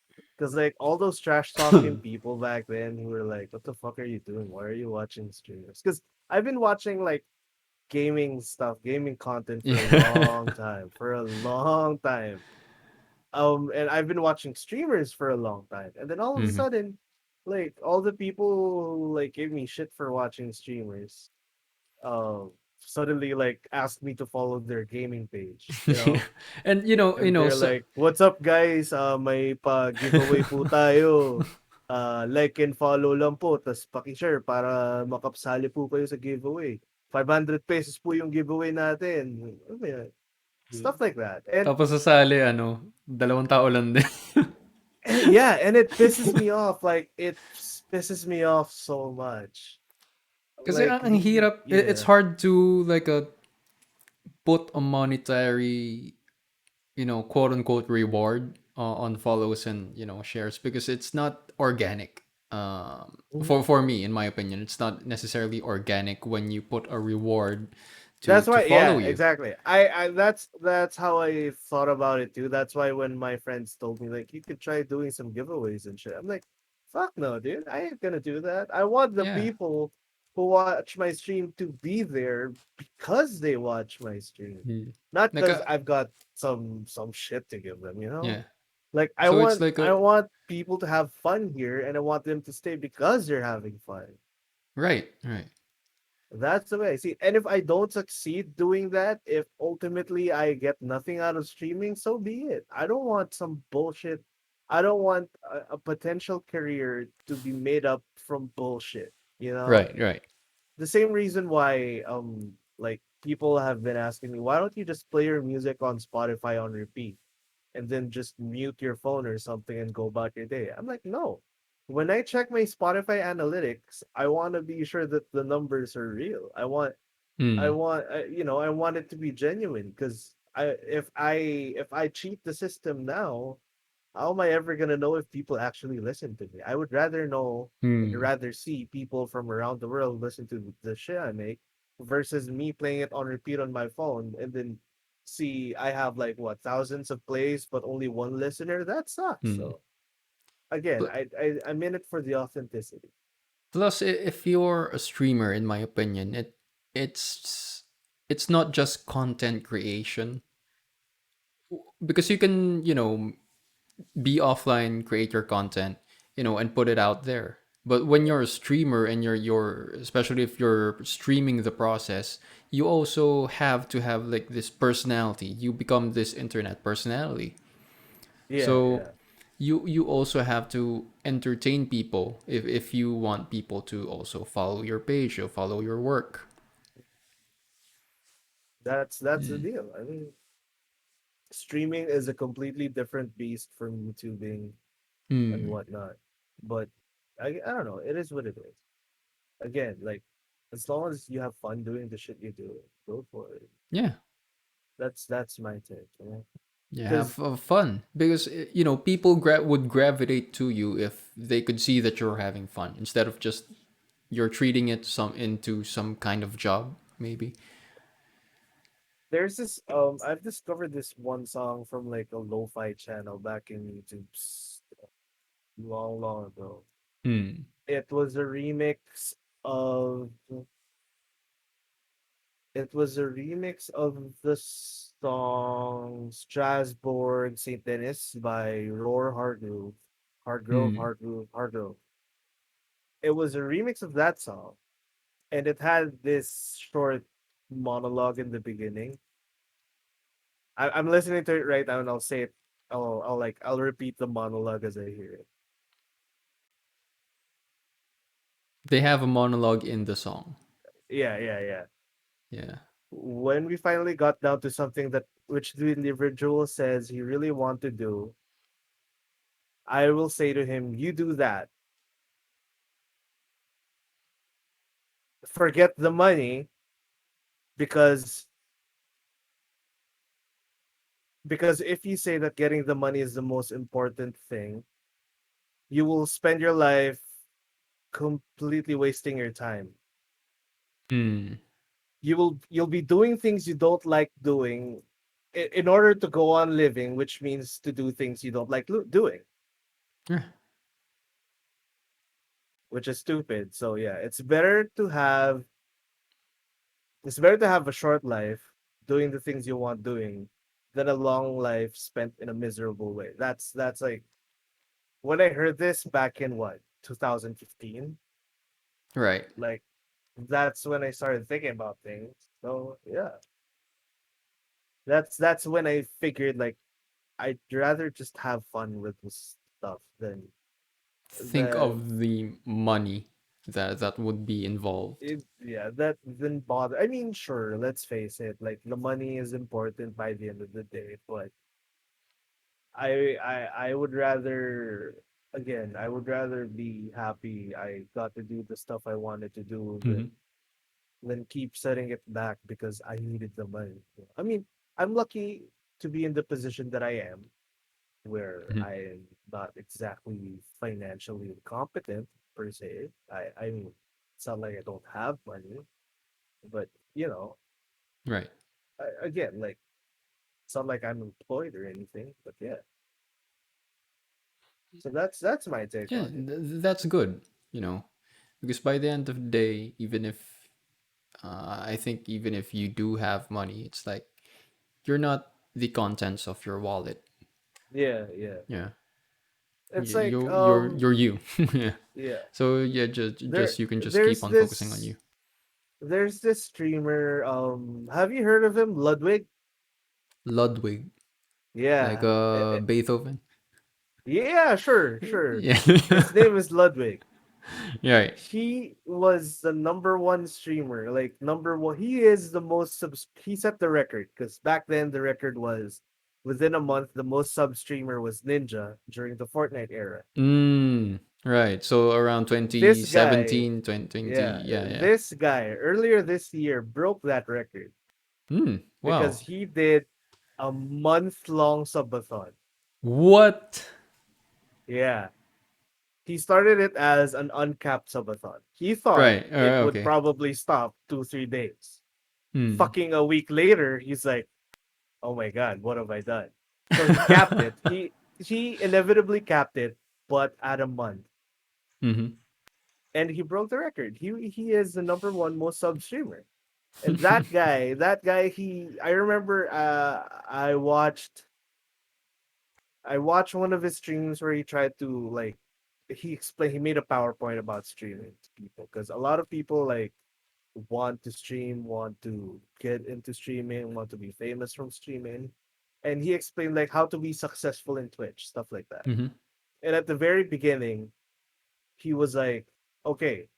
S2: like all those trash talking people back then who were like, "What the fuck are you doing? Why are you watching streamers?" Because I've been watching like gaming stuff, gaming content for a
S1: Yeah.
S2: long time, for a long time. And I've been watching streamers for a long time, and then all of a
S1: Mhm.
S2: sudden, like all the people who like gave me shit for watching streamers, suddenly like asked me to follow their gaming page, you know.
S1: And
S2: And they're
S1: so
S2: like, "What's up, guys? May pa-giveaway po tayo. Like and follow lang po, tas paki-share para makapsali po kayo sa giveaway. 500 pesos po yung giveaway natin." Alam mo yun? Stuff like that. And
S1: tapos sasali ano, dalawang tao lang din.
S2: yeah, and it pisses me off. Like it pisses me off so much.
S1: Kasi
S2: Like
S1: ang hirap, it's
S2: yeah,
S1: hard to like put a monetary, quote unquote reward on follows and shares because it's not organic. For me, in my opinion, it's not necessarily organic when you put a reward
S2: that's
S1: to
S2: why.
S1: follow
S2: Yeah,
S1: you.
S2: exactly. I that's how I thought about it too. That's why when my friends told me like you could try doing some giveaways and shit, I'm like, fuck no, dude. I ain't gonna do that. I want the
S1: Yeah.
S2: people who watch my stream to be there because they watch my stream,
S1: Mm.
S2: not
S1: Like
S2: because I've got some shit to give them. You know.
S1: yeah.
S2: Like
S1: So it's like
S2: I
S1: a
S2: want people to have fun here, and I want them to stay because they're having fun.
S1: right, right,
S2: That's the way I see it. And if I don't succeed doing that, if ultimately I get nothing out of streaming, so be it. I don't want some bullshit. I don't want a potential career to be made up from bullshit, you know?
S1: right, right.
S2: The same reason why like people have been asking me, why don't you just play your music on Spotify on repeat and then just mute your phone or something and go about your day? I'm like, no. When I check my Spotify analytics, I want to be sure that the numbers are real.
S1: Mm,
S2: I want it to be genuine, because if I cheat the system now, how am I ever gonna know if people actually listen to me? I would rather know and
S1: mm,
S2: rather see people from around the world listen to the shit I make versus me playing it on repeat on my phone and then see I have like what thousands of plays but only one listener. That sucks.
S1: mm.
S2: So again,
S1: Pl-
S2: I'm in it for the authenticity.
S1: Plus, if you're a streamer, in my opinion, it's it's not just content creation because you can be offline, create your content, and put it out there. But when you're a streamer and you're especially if you're streaming the process, you also have to have like this personality. You become this internet personality.
S2: Yeah,
S1: So
S2: yeah.
S1: you also have to entertain people if you want people to also follow your page or follow your work.
S2: That's the deal. I mean, streaming is a completely different beast from YouTubing and
S1: Mm.
S2: whatnot. But I don't know. It is what it is. Again, like as long as you have fun doing the shit you do, go for it.
S1: Yeah.
S2: That's my take. You know,
S1: Yeah,
S2: because
S1: have fun because people would gravitate to you if they could see that you're having fun instead of just you're treating it some into some kind of job maybe.
S2: There's this I've discovered this one song from like a lo-fi channel back in YouTube long, long ago.
S1: Hmm.
S2: It was a remix of the song Strasbourg Saint Denis by Roar Hargrove.
S1: Hmm.
S2: Hargrove. It was a remix of that song, and it had this short monologue in the beginning. I'm listening to it right now, and I'll say it. I'll repeat the monologue as I hear it.
S1: They have a monologue in the song.
S2: Yeah, yeah, yeah.
S1: Yeah.
S2: When we finally got down to something that which the individual says he really want to do, I will say to him, "You do that. Forget the money because if you say that getting the money is the most important thing, you will spend your life completely wasting your time.
S1: Hmm.
S2: You'll be doing things you don't like doing in order to go on living, which means to do things you don't like doing,
S1: Yeah.
S2: which is stupid. So yeah, it's better to have a short life doing the things you want doing than a long life spent in a miserable way. That's like when I heard this back in what 2015,
S1: Right.
S2: like that's when I started thinking about things. So yeah, that's when I figured like I'd rather just have fun with this stuff
S1: Think
S2: than
S1: of the money that would be involved.
S2: it. Yeah, that didn't bother. I mean, sure, let's face it. Like the money is important by the end of the day, but I would rather I would rather be happy I got to do the stuff I wanted to do
S1: Hmm.
S2: than keep setting it back because I needed the money. I mean, I'm lucky to be in the position that I am, where
S1: Hmm.
S2: I'm not exactly financially incompetent per se. I mean, it's not like I don't have money, but you know,
S1: Right.
S2: again, like it's not like I'm employed or anything. But yeah, so that's my take
S1: Yeah,
S2: on it.
S1: that's good. You know, because by the end of the day, even if I think even if you do have money, it's like you're not the contents of your wallet.
S2: Yeah, yeah.
S1: Yeah.
S2: It's like
S1: You're you. Yeah.
S2: yeah.
S1: So yeah, just
S2: There
S1: you can just keep
S2: there's
S1: on focusing on
S2: this
S1: you.
S2: there's this streamer. Have you heard of him, Ludwig?
S1: Ludwig, like
S2: Yeah.
S1: Beethoven.
S2: Yeah, sure, sure.
S1: Yeah.
S2: His name is Ludwig.
S1: Yeah. Right.
S2: He was the number one streamer, like number one. He is the most he set the record because back then the record was within a month the most sub streamer was Ninja during the Fortnite era.
S1: Right. So around
S2: This guy,
S1: 2017, 2020.
S2: yeah,
S1: Yeah, yeah.
S2: this guy earlier this year broke that record because
S1: Wow.
S2: he did a month long subathon.
S1: What?
S2: Yeah. He started it as an uncapped subathon. He thought
S1: Right.
S2: it would
S1: Okay.
S2: probably stop 2, 3 days.
S1: Hmm.
S2: Fucking a week later, he's like, "Oh my god, what have I done?" So he capped it. He inevitably capped it, but at a month,
S1: Mm-hmm.
S2: and he broke the record. He is the number one most sub streamer. And that guy, I remember I watched one of his streams where he tried to like he made a PowerPoint about streaming to people because a lot of people like want to stream, want to get into streaming, want to be famous from streaming. And he explained like how to be successful in Twitch, stuff like that.
S1: Mm-hmm.
S2: And at the very beginning, he was like, "Okay,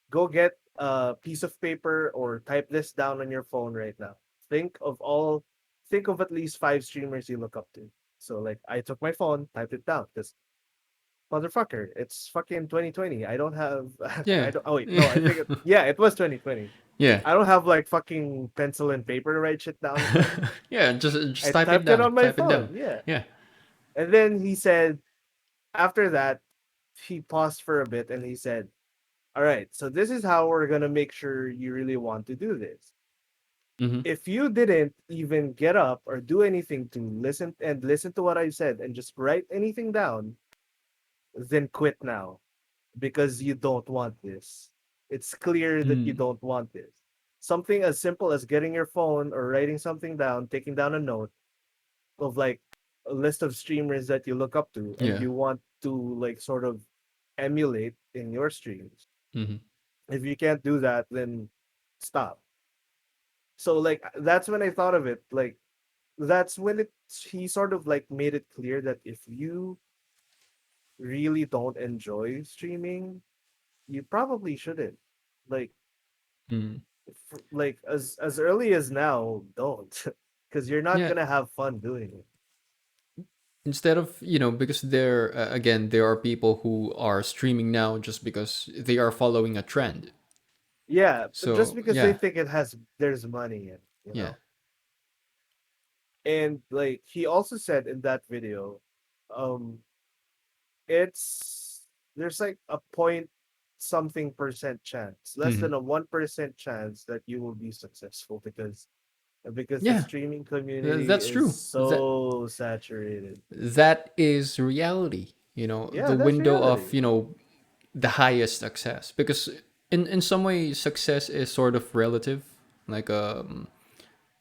S2: go get a piece of paper or type this down on your phone right now. Think of all think of at least 5 streamers you look up to." So like I took my phone, typed it down because motherfucker, it's fucking 2020. I don't have
S1: Yeah.
S2: I don't oh wait, no, I think yeah, it was 2020.
S1: Yeah.
S2: I don't have like fucking pencil and paper to write shit down with.
S1: Yeah. Just
S2: I
S1: type it
S2: typed it
S1: down.
S2: on my
S1: Type it down.
S2: phone, yeah.
S1: Yeah.
S2: And then he said after that, he paused for a bit and he said, "All right, so this is how we're gonna make sure you really want to do this.
S1: Mm-hmm.
S2: If you didn't even get up or do anything to listen to what I said and just write anything down, then quit now because you don't want this. It's clear that you
S1: Mm.
S2: don't want this. Something as simple as getting your phone or writing something down, taking down a note of like a list of streamers that you look up to and
S1: Yeah.
S2: you want to like sort of emulate in your streams.
S1: Mm-hmm.
S2: If you can't do that, then stop. So like that's when I thought of it. Like that's when it he sort of like made it clear that if you really don't enjoy streaming, you probably shouldn't. Like
S1: Mm.
S2: like as early as now, don't, because you're not
S1: Yeah.
S2: gonna have fun doing it.
S1: Instead of, because there, again, there are people who are streaming now just because they are following a trend.
S2: Yeah, but just
S1: So
S2: because they
S1: yeah.
S2: think there's money in, you
S1: Yeah.
S2: know. And like he also said in that video, um, it's there's like a point something percent chance, less
S1: Mm-hmm.
S2: than a 1% chance that you will be successful because the
S1: Yeah.
S2: streaming community
S1: That's
S2: is
S1: true.
S2: so saturated.
S1: That is reality.
S2: Yeah,
S1: The
S2: that's
S1: window of,
S2: reality.
S1: the highest success, because in some way success is sort of relative. Like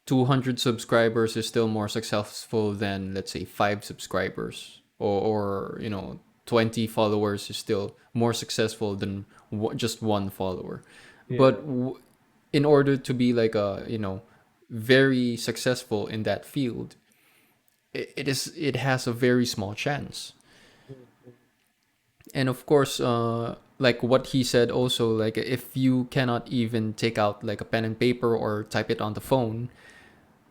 S1: 200 subscribers is still more successful than, let's say, 5 subscribers, or 20 followers is still more successful than just one follower.
S2: Yeah.
S1: But in order to be like a, very successful in that field, it has a very small chance.
S2: Mhm.
S1: And of course, like what he said also, like if you cannot even take out like a pen and paper or type it on the phone,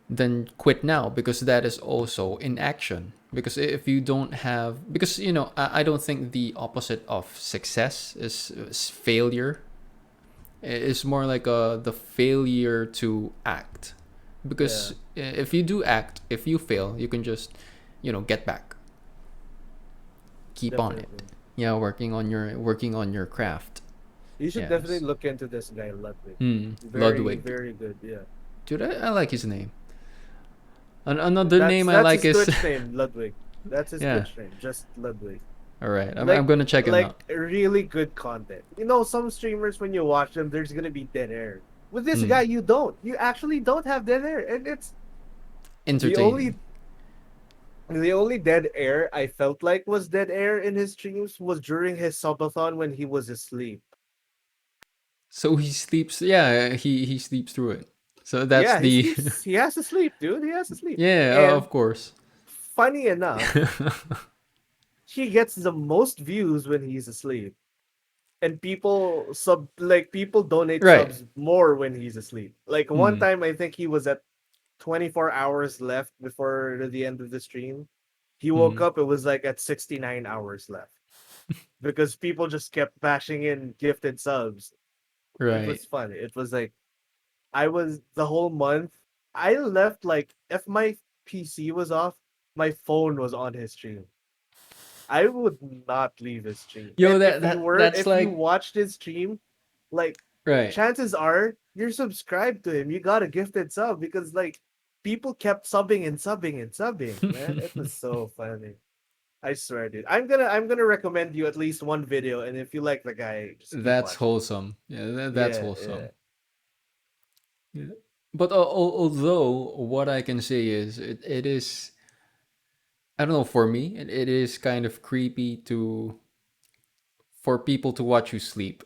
S1: then quit now, because that is also inaction. Because if you don't have, because I don't think the opposite of success is failure. It's more like the failure to act.
S2: Yeah,
S1: Because if you do act, if you fail, you can just get back, keep on it.
S2: definitely.
S1: Yeah, working on your craft.
S2: You should definitely
S1: Yes.
S2: look into this guy, Ludwig. Very,
S1: Ludwig.
S2: very good. Yeah.
S1: Dude, I like his name. Another name I
S2: That's
S1: like
S2: his
S1: is
S2: Twitch name, Ludwig. That's his
S1: yeah.
S2: Twitch name, just Ludwig.
S1: All right, I'm
S2: Like
S1: gonna check him
S2: like
S1: out.
S2: really good content. You know, some streamers when you watch them, there's gonna be dead air. With this guy,
S1: Mm.
S2: you don't. You actually don't have dead air, and it's the
S1: Entertaining.
S2: only the only dead air I felt like was dead air in his streams was during his subathon when he was asleep.
S1: So he sleeps. Yeah, he sleeps through it. So that's
S2: Yeah, he
S1: the
S2: sleeps. He has to sleep, dude. He has to sleep.
S1: yeah,
S2: And
S1: of course.
S2: funny enough, he gets the most views when he's asleep. And people donate
S1: Right.
S2: subs more when he's asleep. Like one
S1: Mm.
S2: time I think he was at 24 hours left before the end of the stream. He woke
S1: Mm.
S2: up, it was like at 69 hours left because people just kept bashing in gifted subs. It
S1: Right.
S2: was fun. It was like I was the whole month. I left like if my PC was off, my phone was on his stream. I would not leave his stream.
S1: Yo,
S2: And
S1: that that that's
S2: if you
S1: like
S2: watched his stream, like
S1: right.
S2: chances are you're subscribed to him. You got a gifted sub because like people kept subbing and subbing and subbing, man. It was so funny. I swear, dude. I'm gonna recommend you at least one video, and if you like the guy, just keep
S1: That's
S2: watching.
S1: wholesome. Yeah, that's
S2: Yeah, yeah.
S1: wholesome. Yeah. But although what I can say is it is, I don't know, for me it is kind of creepy to for people to watch you sleep.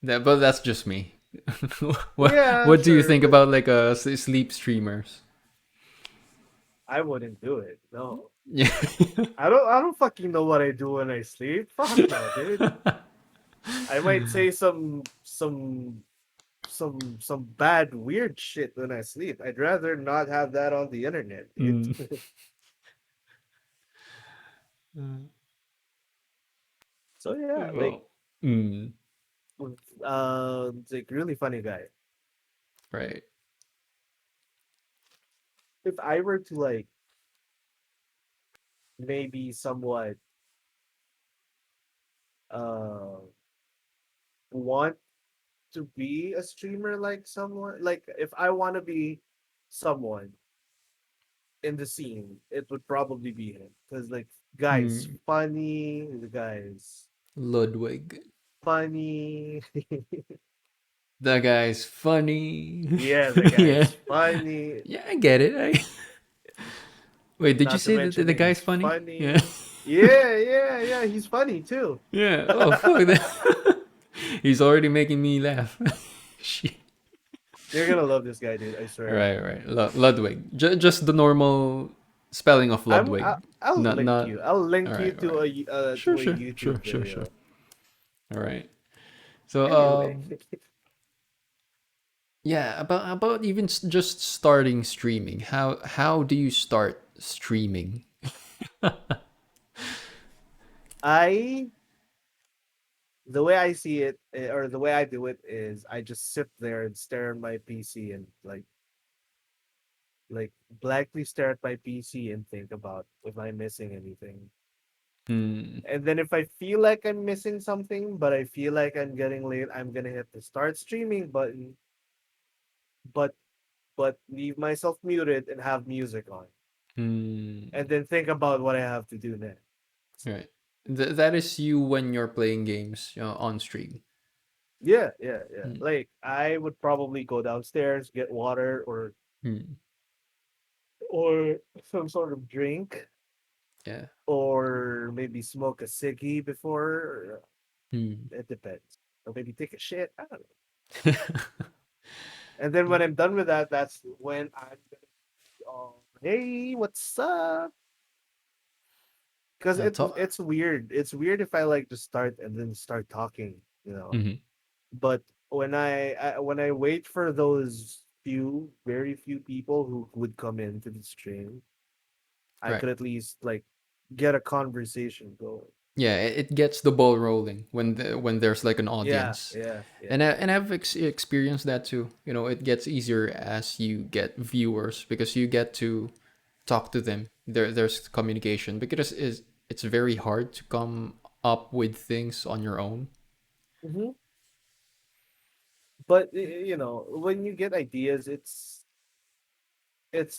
S1: But that's just me. what
S2: Yeah,
S1: what do you
S2: sure,
S1: think
S2: but
S1: about like sleep streamers?
S2: I wouldn't do it. No.
S1: Yeah.
S2: I don't fucking know what I do when I sleep. Fuck no, dude. I might say some bad weird shit when I sleep. I'd rather not have that on the internet, dude.
S1: Mm.
S2: So yeah,
S1: Well, mm,
S2: it's like really funny guy.
S1: right.
S2: If I were to like maybe somewhat uh want to be a streamer like someone, like if I want to be someone in the scene, it would probably be him. Because like, guys,
S1: Hmm.
S2: funny. The guys,
S1: Ludwig.
S2: funny.
S1: The guy's funny.
S2: Yeah, the
S1: Yeah.
S2: guy's funny.
S1: Yeah, I get it. Wait, did you
S2: Not to
S1: say that
S2: mention
S1: the guy's
S2: he's
S1: funny? Yeah.
S2: funny. Yeah, yeah, yeah. He's funny too.
S1: Yeah. Oh, fuck that. He's already making me laugh. Shit.
S2: You're gonna love this guy, dude. I swear.
S1: Right, right. Ludwig. Just the normal spelling of Ludwig.
S2: I'll
S1: Not,
S2: link
S1: not.
S2: you. I'll
S1: All
S2: link you
S1: right, all right. Sure,
S2: to a
S1: sure, sure,
S2: YouTube
S1: sure, sure.
S2: video.
S1: All right. So,
S2: Anyway,
S1: yeah, about even just starting streaming. How do you start streaming?
S2: I the way I see it, or the way I do it is I just sit there and stare at my PC and like blankly stare at my PC and think about if I'm missing anything.
S1: Hmm.
S2: And then if I feel like I'm missing something, but I feel like I'm getting late, I'm gonna hit the start streaming button, but leave myself muted and have music on.
S1: Hmm.
S2: And then think about what I have to do next.
S1: Right. That is you when you're playing games, on stream.
S2: Yeah, yeah, yeah.
S1: Hmm.
S2: Like I would probably go downstairs, get water
S1: Hmm.
S2: or some sort of drink,
S1: Yeah.
S2: or maybe smoke a ciggy before.
S1: Hmm.
S2: It depends. Or maybe take a shit. I don't know. And then when I'm done with that, that's when I'm gonna hey, what's up? Because
S1: Talk.
S2: it's weird. It's weird if I like to start and then start talking, you know.
S1: Hmm.
S2: But when I wait for those very few people who would come into the stream, I
S1: Right.
S2: could at least like get a conversation going.
S1: Yeah, it gets the ball rolling when there's like an
S2: Yeah,
S1: audience.
S2: yeah, yeah.
S1: And I've experienced that too. It gets easier as you get viewers because you get to talk to them. There's communication because it's very hard to come up with things on your own.
S2: Hmm. But when you get ideas, it's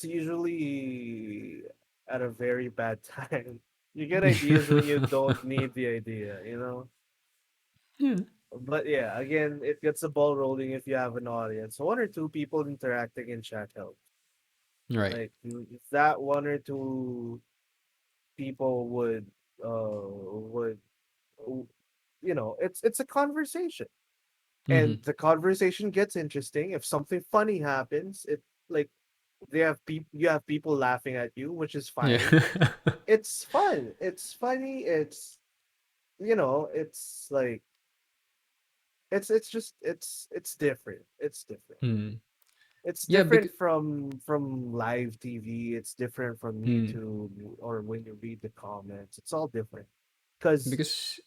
S2: usually at a very bad time. You get ideas when you don't need the idea, you know?
S1: Yeah.
S2: But yeah, again, it gets the ball rolling if you have an audience. One or two people interacting in chat helps.
S1: Right.
S2: Like if that one or two people would it's a conversation.
S1: Mm-hmm.
S2: And the conversation gets interesting. If something funny happens, it like you have people laughing at you, which is
S1: Yeah.
S2: fine. It's fun. It's funny. It's like it's just it's different. It's different.
S1: Hmm.
S2: It's
S1: Yeah.
S2: different from live TV. It's different from
S1: Hmm.
S2: YouTube or when you read the comments. It's all different because
S1: Because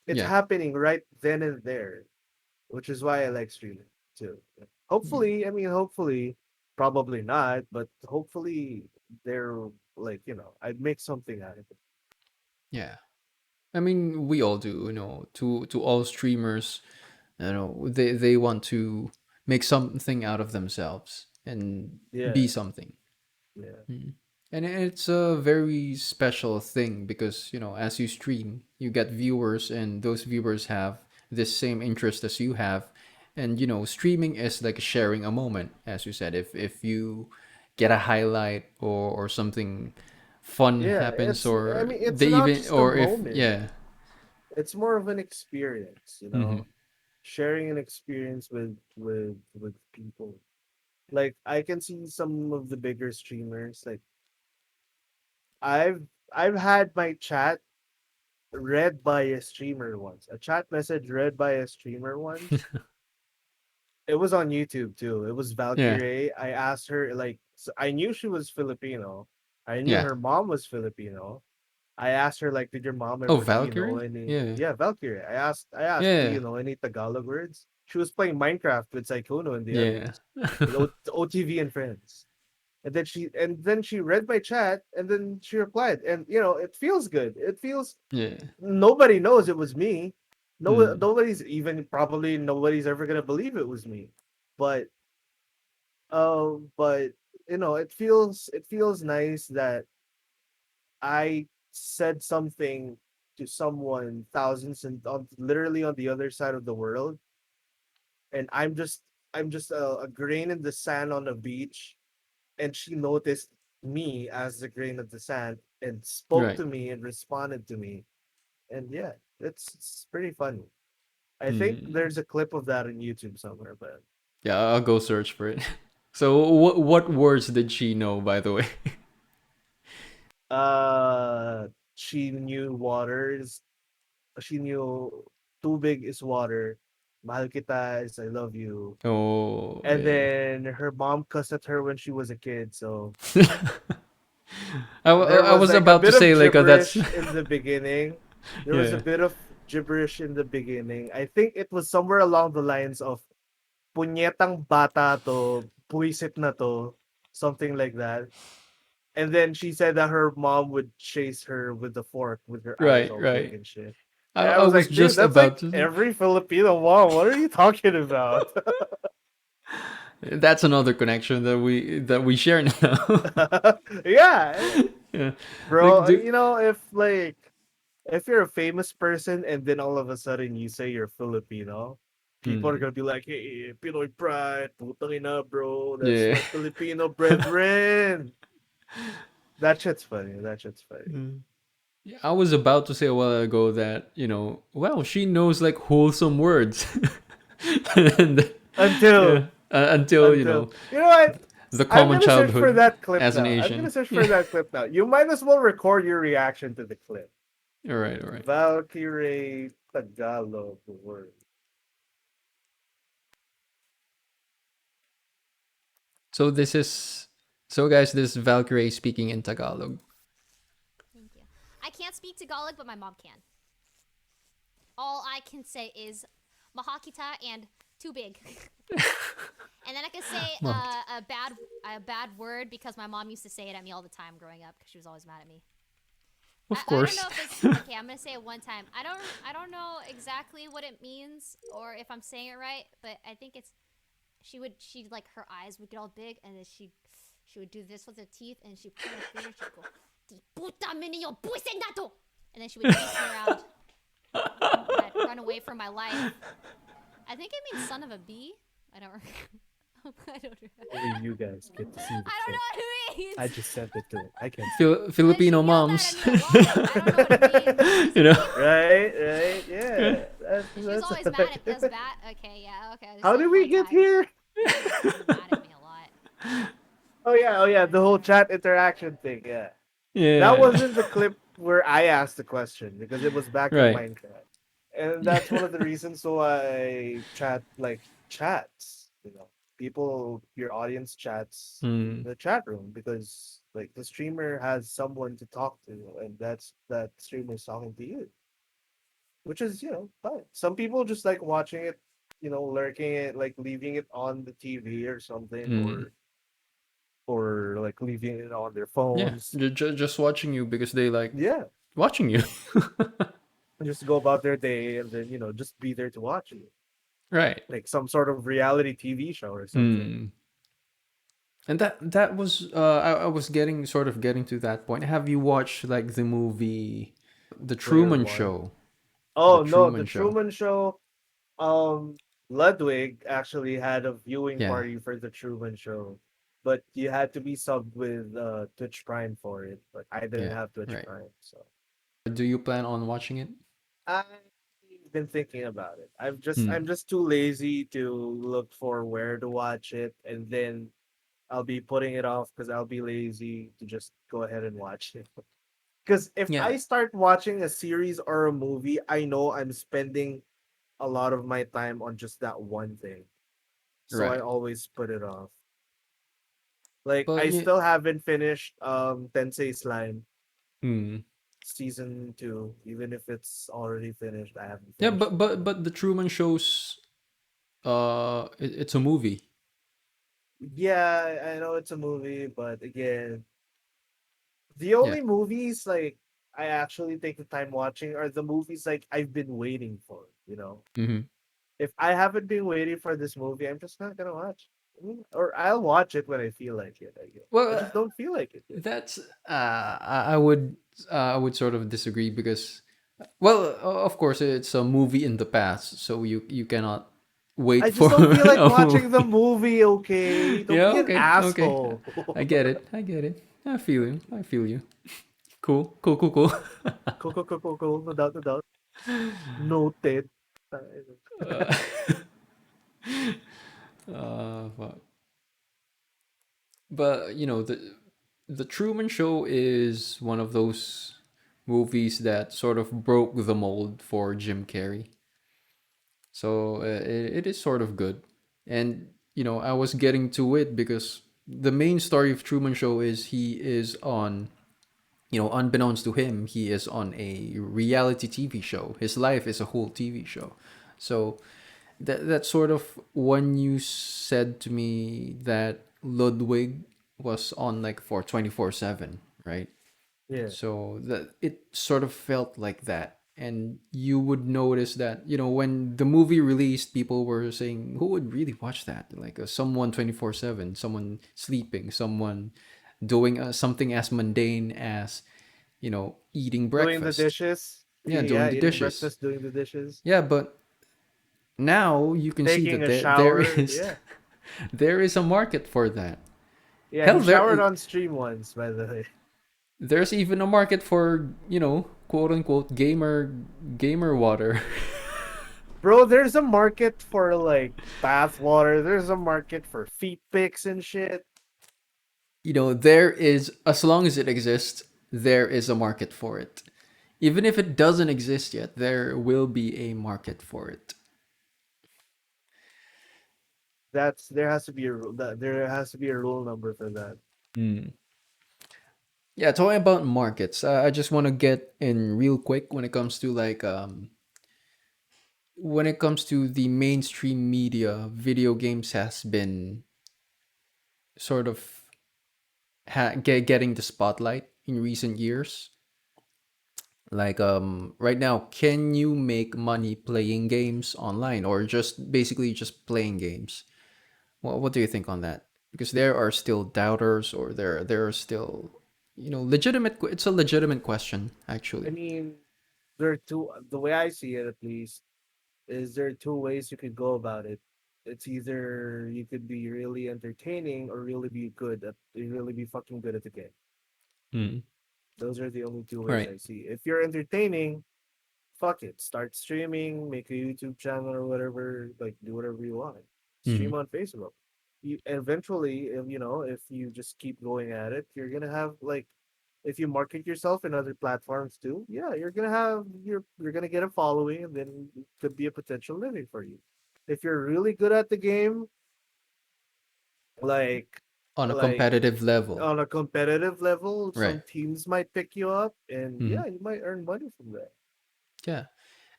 S2: it's
S1: yeah.
S2: happening right then and there, which is why I like streaming too.
S1: Hmm.
S2: Hopefully, probably not, but hopefully they're like I'd make something out of it.
S1: Yeah. I mean, we all do. To all streamers, they want to make something out of themselves and
S2: Yeah,
S1: be something.
S2: yeah,
S1: Mm. And it's a very special thing because, as you stream, you get viewers, and those viewers have this same interest as you have. And, streaming is like sharing a moment, as you said. If you get a highlight or something fun
S2: yeah.
S1: happens,
S2: I
S1: or
S2: mean, it's
S1: they
S2: not
S1: even,
S2: just a
S1: or if,
S2: moment.
S1: yeah.
S2: It's more of an experience,
S1: Mm-hmm.
S2: sharing an experience with people. Like I can see some of the bigger streamers. Like I've I've had my chat read by a streamer once. A chat message read by a streamer once. It was on YouTube too. It was
S1: Yeah.
S2: Valkyrie. I asked her I knew she was Filipino. I knew
S1: Yeah.
S2: her mom was Filipino. I asked her like, did your mom
S1: Oh,
S2: ever, do you know
S1: Valkyrie?
S2: any?
S1: Yeah.
S2: Yeah, Valkyrie. I asked, do
S1: Yeah.
S2: you know any Tagalog words? She was playing Minecraft with Saikuno and the
S1: Yeah.
S2: others, with OTV and friends. And then she read my chat and then she replied, and it feels good. It feels
S1: Yeah.
S2: nobody knows it was me.
S1: Hmm.
S2: Nobody's even probably nobody's ever gonna believe it was me. But but it feels nice that I said something to someone thousands and literally on the other side of the world, and I'm just a grain in the sand on the beach, and she noticed me as the grain of the sand and spoke
S1: Right.
S2: to me and responded to me, and yeah, it's pretty funny. I think
S1: Hmm.
S2: there's a clip of that on YouTube somewhere, but
S1: Yeah, I'll go search for it. So what words did she know, by the way?
S2: uh, she knew waters. She knew too big is water. Mahal kita is I love you.
S1: Oh
S2: And
S1: yeah.
S2: then her mom cussed at her when she was a kid, so
S1: I
S2: there was
S1: was
S2: like a
S1: about to
S2: bit of
S1: say like that's
S2: gibberish in the beginning. There was a
S1: yeah.
S2: bit of gibberish in the beginning. I think it was somewhere along the lines of punyetang bata to, puisit na to, something like that. And then she said that her mom would chase her with the fork with her eyes
S1: Right,
S2: all big
S1: right.
S2: and shit. And I
S1: I
S2: was
S1: was
S2: like, dude,
S1: just
S2: that's
S1: about
S2: like
S1: to.
S2: every Filipino mom. What are you talking about?
S1: That's another connection that we share now.
S2: Yeah,
S1: Yeah. Like
S2: bro.
S1: do.
S2: If you're a famous person and then all of a sudden you say you're Filipino, people are
S1: Hmm.
S2: gonna be like, "Hey, Pinoy pride, putang ina, bro. That's
S1: Yeah.
S2: my Filipino brethren." That shit's funny. That shit's funny.
S1: Mm. Yeah, I was about to say a while ago that, well, she knows like wholesome words. And yeah,
S2: Until
S1: until,
S2: until you know what?
S1: the
S2: I'm
S1: common
S2: gonna search for
S1: childhood
S2: that clip
S1: as an
S2: now. I'm gonna
S1: Asian.
S2: search
S1: Yeah.
S2: for that clip now. You might as well record your reaction to the clip.
S1: All right, all right.
S2: Valkyrie Tagalog word.
S1: So this is so guys, this is Valkyrie speaking in Tagalog.
S3: Thank you. I can't speak Tagalog, but my mom can. All I can say is mahakita and too big. And then I can say
S1: Mark.
S3: a bad word because my mom used to say it at me all the time growing up because she was always mad at me.
S1: Of
S3: I don't
S1: course.
S3: know if it's okay. I'm gonna say it one time. I don't know exactly what it means or if I'm saying it right, but I think it's she like her eyes would get all big and then she would do this with her teeth and she put her finger she'd go "Di puta minio puisendato," and then she would chase me around and I'd run away from my life. I think it means son of a bee. I don't. I don't.
S2: Only you guys get to see the
S3: I don't
S2: clip.
S3: know what it
S2: I
S3: means.
S2: just sent it to it. I can't see it.
S3: And she
S1: Filipino
S3: yelled that
S1: moms.
S3: at me a lot. I don't know what it means. She's
S1: you
S3: a
S1: know.
S3: beep.
S2: Right, right,
S1: Yeah.
S2: yeah.
S3: And she was always mad at us. Bad. Okay, yeah. Okay, I
S2: How
S3: say
S2: did
S3: it
S2: we
S3: one
S2: get
S3: time.
S2: here?
S3: She was mad at me a lot.
S2: Oh yeah, the whole chat interaction thing. Yeah, that
S1: Yeah.
S2: wasn't the clip where I asked the question because it was back in
S1: Right.
S2: Minecraft, and that's one of the reasons why chats. People, your audience chats in
S1: Hmm.
S2: the chat room because like the streamer has someone to talk to, and that streamer is talking to you, which is fine. Some people just like watching it, lurking it, like leaving it on the TV or something,
S1: Hmm.
S2: or like leaving it on their
S1: Yeah.
S2: phones.
S1: Just watching you because they like
S2: Yeah,
S1: watching you.
S2: just go about their day and then just be there to watch it,
S1: Right.
S2: like some sort of reality TV show or something.
S1: Hmm. And that was I was getting sort of getting to that point. Have you watched like the movie The
S2: Player
S1: Truman
S2: One.
S1: Show? The
S2: Oh no, the
S1: Truman Show.
S2: Truman Show. Um, Ludwig actually had a viewing
S1: Yeah.
S2: party for the Truman Show, but you had to be subbed with Twitch Prime for it. But I didn't
S1: Yeah.
S2: have Twitch
S1: Right.
S2: Prime, so
S1: Do you plan on watching it?
S2: I've been thinking about it. I'm
S1: Hmm.
S2: just too lazy to look for where to watch it, and then I'll be putting it off because I'll be lazy to just go ahead and watch it. Because if
S1: Yeah.
S2: I start watching a series or a movie, I know I'm spending a lot of my time on just that one thing. So I
S1: Right.
S2: always put it off. Like
S1: But
S2: I
S1: yeah.
S2: still haven't finished Tensei Slime
S1: Hmm.
S2: season 2, even if it's already finished, I haven't
S1: Yeah.
S2: finished it yet.
S1: But the Truman Show's it's a movie.
S2: Yeah, I know it's a movie, but again, the
S1: Yeah.
S2: only movies like I actually take the time watching are the movies like I've been waiting for. You know,
S1: Mm-hmm.
S2: if I haven't been waiting for this movie, I'm just not gonna watch. Or I'll watch it when I feel like it. I guess I
S1: Well,
S2: just don't feel like it yet.
S1: that's I would sort of disagree because, well, of course it's a movie in the past, so you cannot wait
S2: I just
S1: for
S2: don't feel like
S1: a
S2: watching the
S1: movie.
S2: movie. Okay, don't
S1: Yeah,
S2: be an
S1: okay, okay.
S2: asshole.
S1: I get it. I get it. I feel you. I feel you. Cool. Cool. Cool. Cool.
S2: Cool, cool, cool, cool, cool. No doubt, no doubt. Noted.
S1: uh, fuck. But the Truman Show is one of those movies that sort of broke the mold for Jim Carrey. So it is sort of good. And I was getting to it because the main story of Truman Show is he is on, unbeknownst to him, he is on a reality TV show. His life is a whole TV show. So that sort of when you said to me that Ludwig was on like for 24/7, right?
S2: Yeah.
S1: So that it sort of felt like that. And you would notice that, when the movie released, people were saying, who would really watch that? Like someone 24/7, someone sleeping, someone doing something as mundane as, eating
S2: Doing the
S1: breakfast.
S2: dishes.
S1: Yeah,
S2: Yeah,
S1: doing the
S2: eating
S1: dishes.
S2: breakfast, doing the dishes.
S1: Yeah, but now you can see
S2: Taking
S1: that
S2: a
S1: there
S2: shower.
S1: is
S2: Yeah.
S1: there is a market for that.
S2: Yeah,
S1: Hell,
S2: he showered on stream once, by the way.
S1: there's even a market for, quote unquote gamer water.
S2: Bro, there's a market for like bath water. There's a market for feet pics and shit.
S1: There is, as long as it exists, there is a market for it. Even if it doesn't exist yet, there will be a market for it.
S2: That's there has to be a there has to be a rule number for that.
S1: Hmm. Yeah, talking about markets, I just want to get in real quick when it comes to like when it comes to the mainstream media, video games has been sort of getting the spotlight in recent years. Like right now, can you make money playing games online or just basically just playing games? What do you think on that? Because there are still doubters, or there are still, legitimate. It's a legitimate question,
S2: I
S1: actually.
S2: mean, there are two. The way I see it, at least, is there are two ways you could go about it. It's either you could be really entertaining or really be fucking good at the game.
S1: Hmm.
S2: Those are the only two ways
S1: Right.
S2: I see. If you're entertaining, fuck it. Start streaming, make a YouTube channel or whatever. Like do whatever you want.
S1: Hmm.
S2: Stream on Facebook. You eventually, if you just keep going at it, you're gonna have like, if you market yourself in other platforms too, yeah, you're gonna get a following, and then it could be a potential living for you. If you're really good at the game, like
S1: On a
S2: like
S1: competitive level.
S2: on a competitive level,
S1: Right.
S2: some teams might pick you up, and
S1: Hmm.
S2: yeah, you might earn money from that.
S1: Yeah.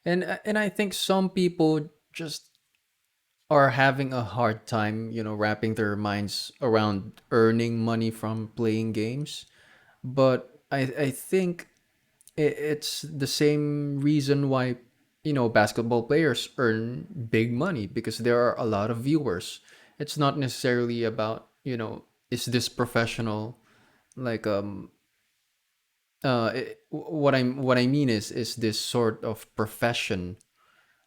S1: And I think some people just are having a hard time, wrapping their minds around earning money from playing games. But I think it's the same reason why, basketball players earn big money, because there are a lot of viewers. It's not necessarily about, is this professional? Like what I mean is this sort of profession,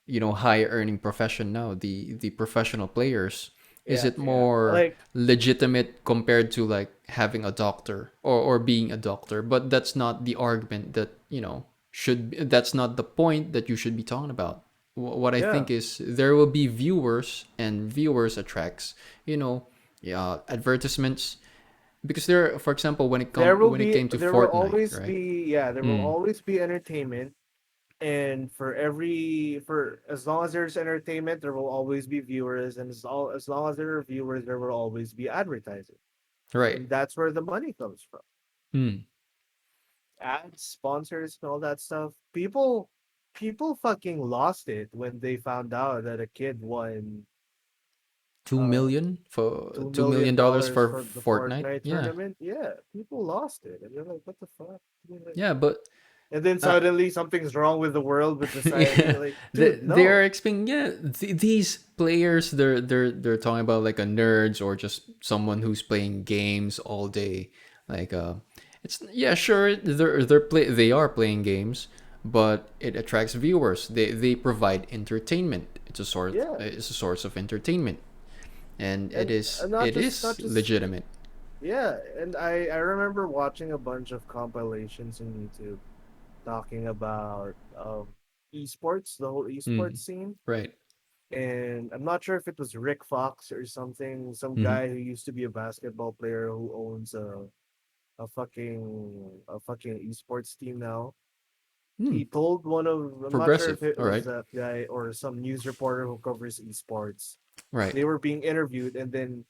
S1: high earning profession now, the professional players, is
S2: Yeah,
S1: it
S2: yeah.
S1: more
S2: Like,
S1: legitimate compared to like having a doctor, or being a doctor? But that's not the argument that, that's not the point that you should be talking about. What I
S2: yeah,
S1: think is there will be viewers, and viewers attracts, yeah, advertisements, because there, for example, when it came to
S2: there will
S1: Fortnite,
S2: always
S1: right?
S2: be, yeah, there will
S1: Mm,
S2: always be entertainment, and for as long as there's entertainment, there will always be viewers, and as long as there are viewers, there will always be advertising,
S1: right.
S2: and that's where the money comes from.
S1: Mm.
S2: Ads, sponsors, and all that stuff. People fucking lost it when they found out that a kid won
S1: two
S2: uh
S1: million for
S2: two
S1: two
S2: million
S1: million dollars
S2: dollars
S1: for
S2: for the
S1: Fortnite.
S2: Fortnite
S1: Yeah,
S2: tournament. Yeah, people lost it, and they're like, "What the fuck?"
S1: yeah, but
S2: and then
S1: Uh,
S2: suddenly something's wrong with the world, with society.
S1: yeah,
S2: Like, dude,
S1: they are
S2: no.
S1: expecting. Yeah, these players, they're talking about like a nerds or just someone who's playing games all day. Like it's yeah, sure, they are playing games, but it attracts viewers. They provide entertainment.
S2: Yeah,
S1: It's a source of entertainment, and
S2: and
S1: it is
S2: not just
S1: legitimate.
S2: yeah. And I remember watching a bunch of compilations on YouTube talking about esports, the whole esports
S1: Mm,
S2: scene.
S1: right.
S2: And I'm not sure if it was Rick Fox or something, some
S1: Mm-hmm.
S2: guy who used to be a basketball player who owns a fucking esports team now.
S1: Mm,
S2: He told one of, I'm not sure if
S1: progressive.
S2: it
S1: All
S2: was
S1: right.
S2: that guy or some news reporter who covers esports.
S1: Right.
S2: They were being interviewed, and then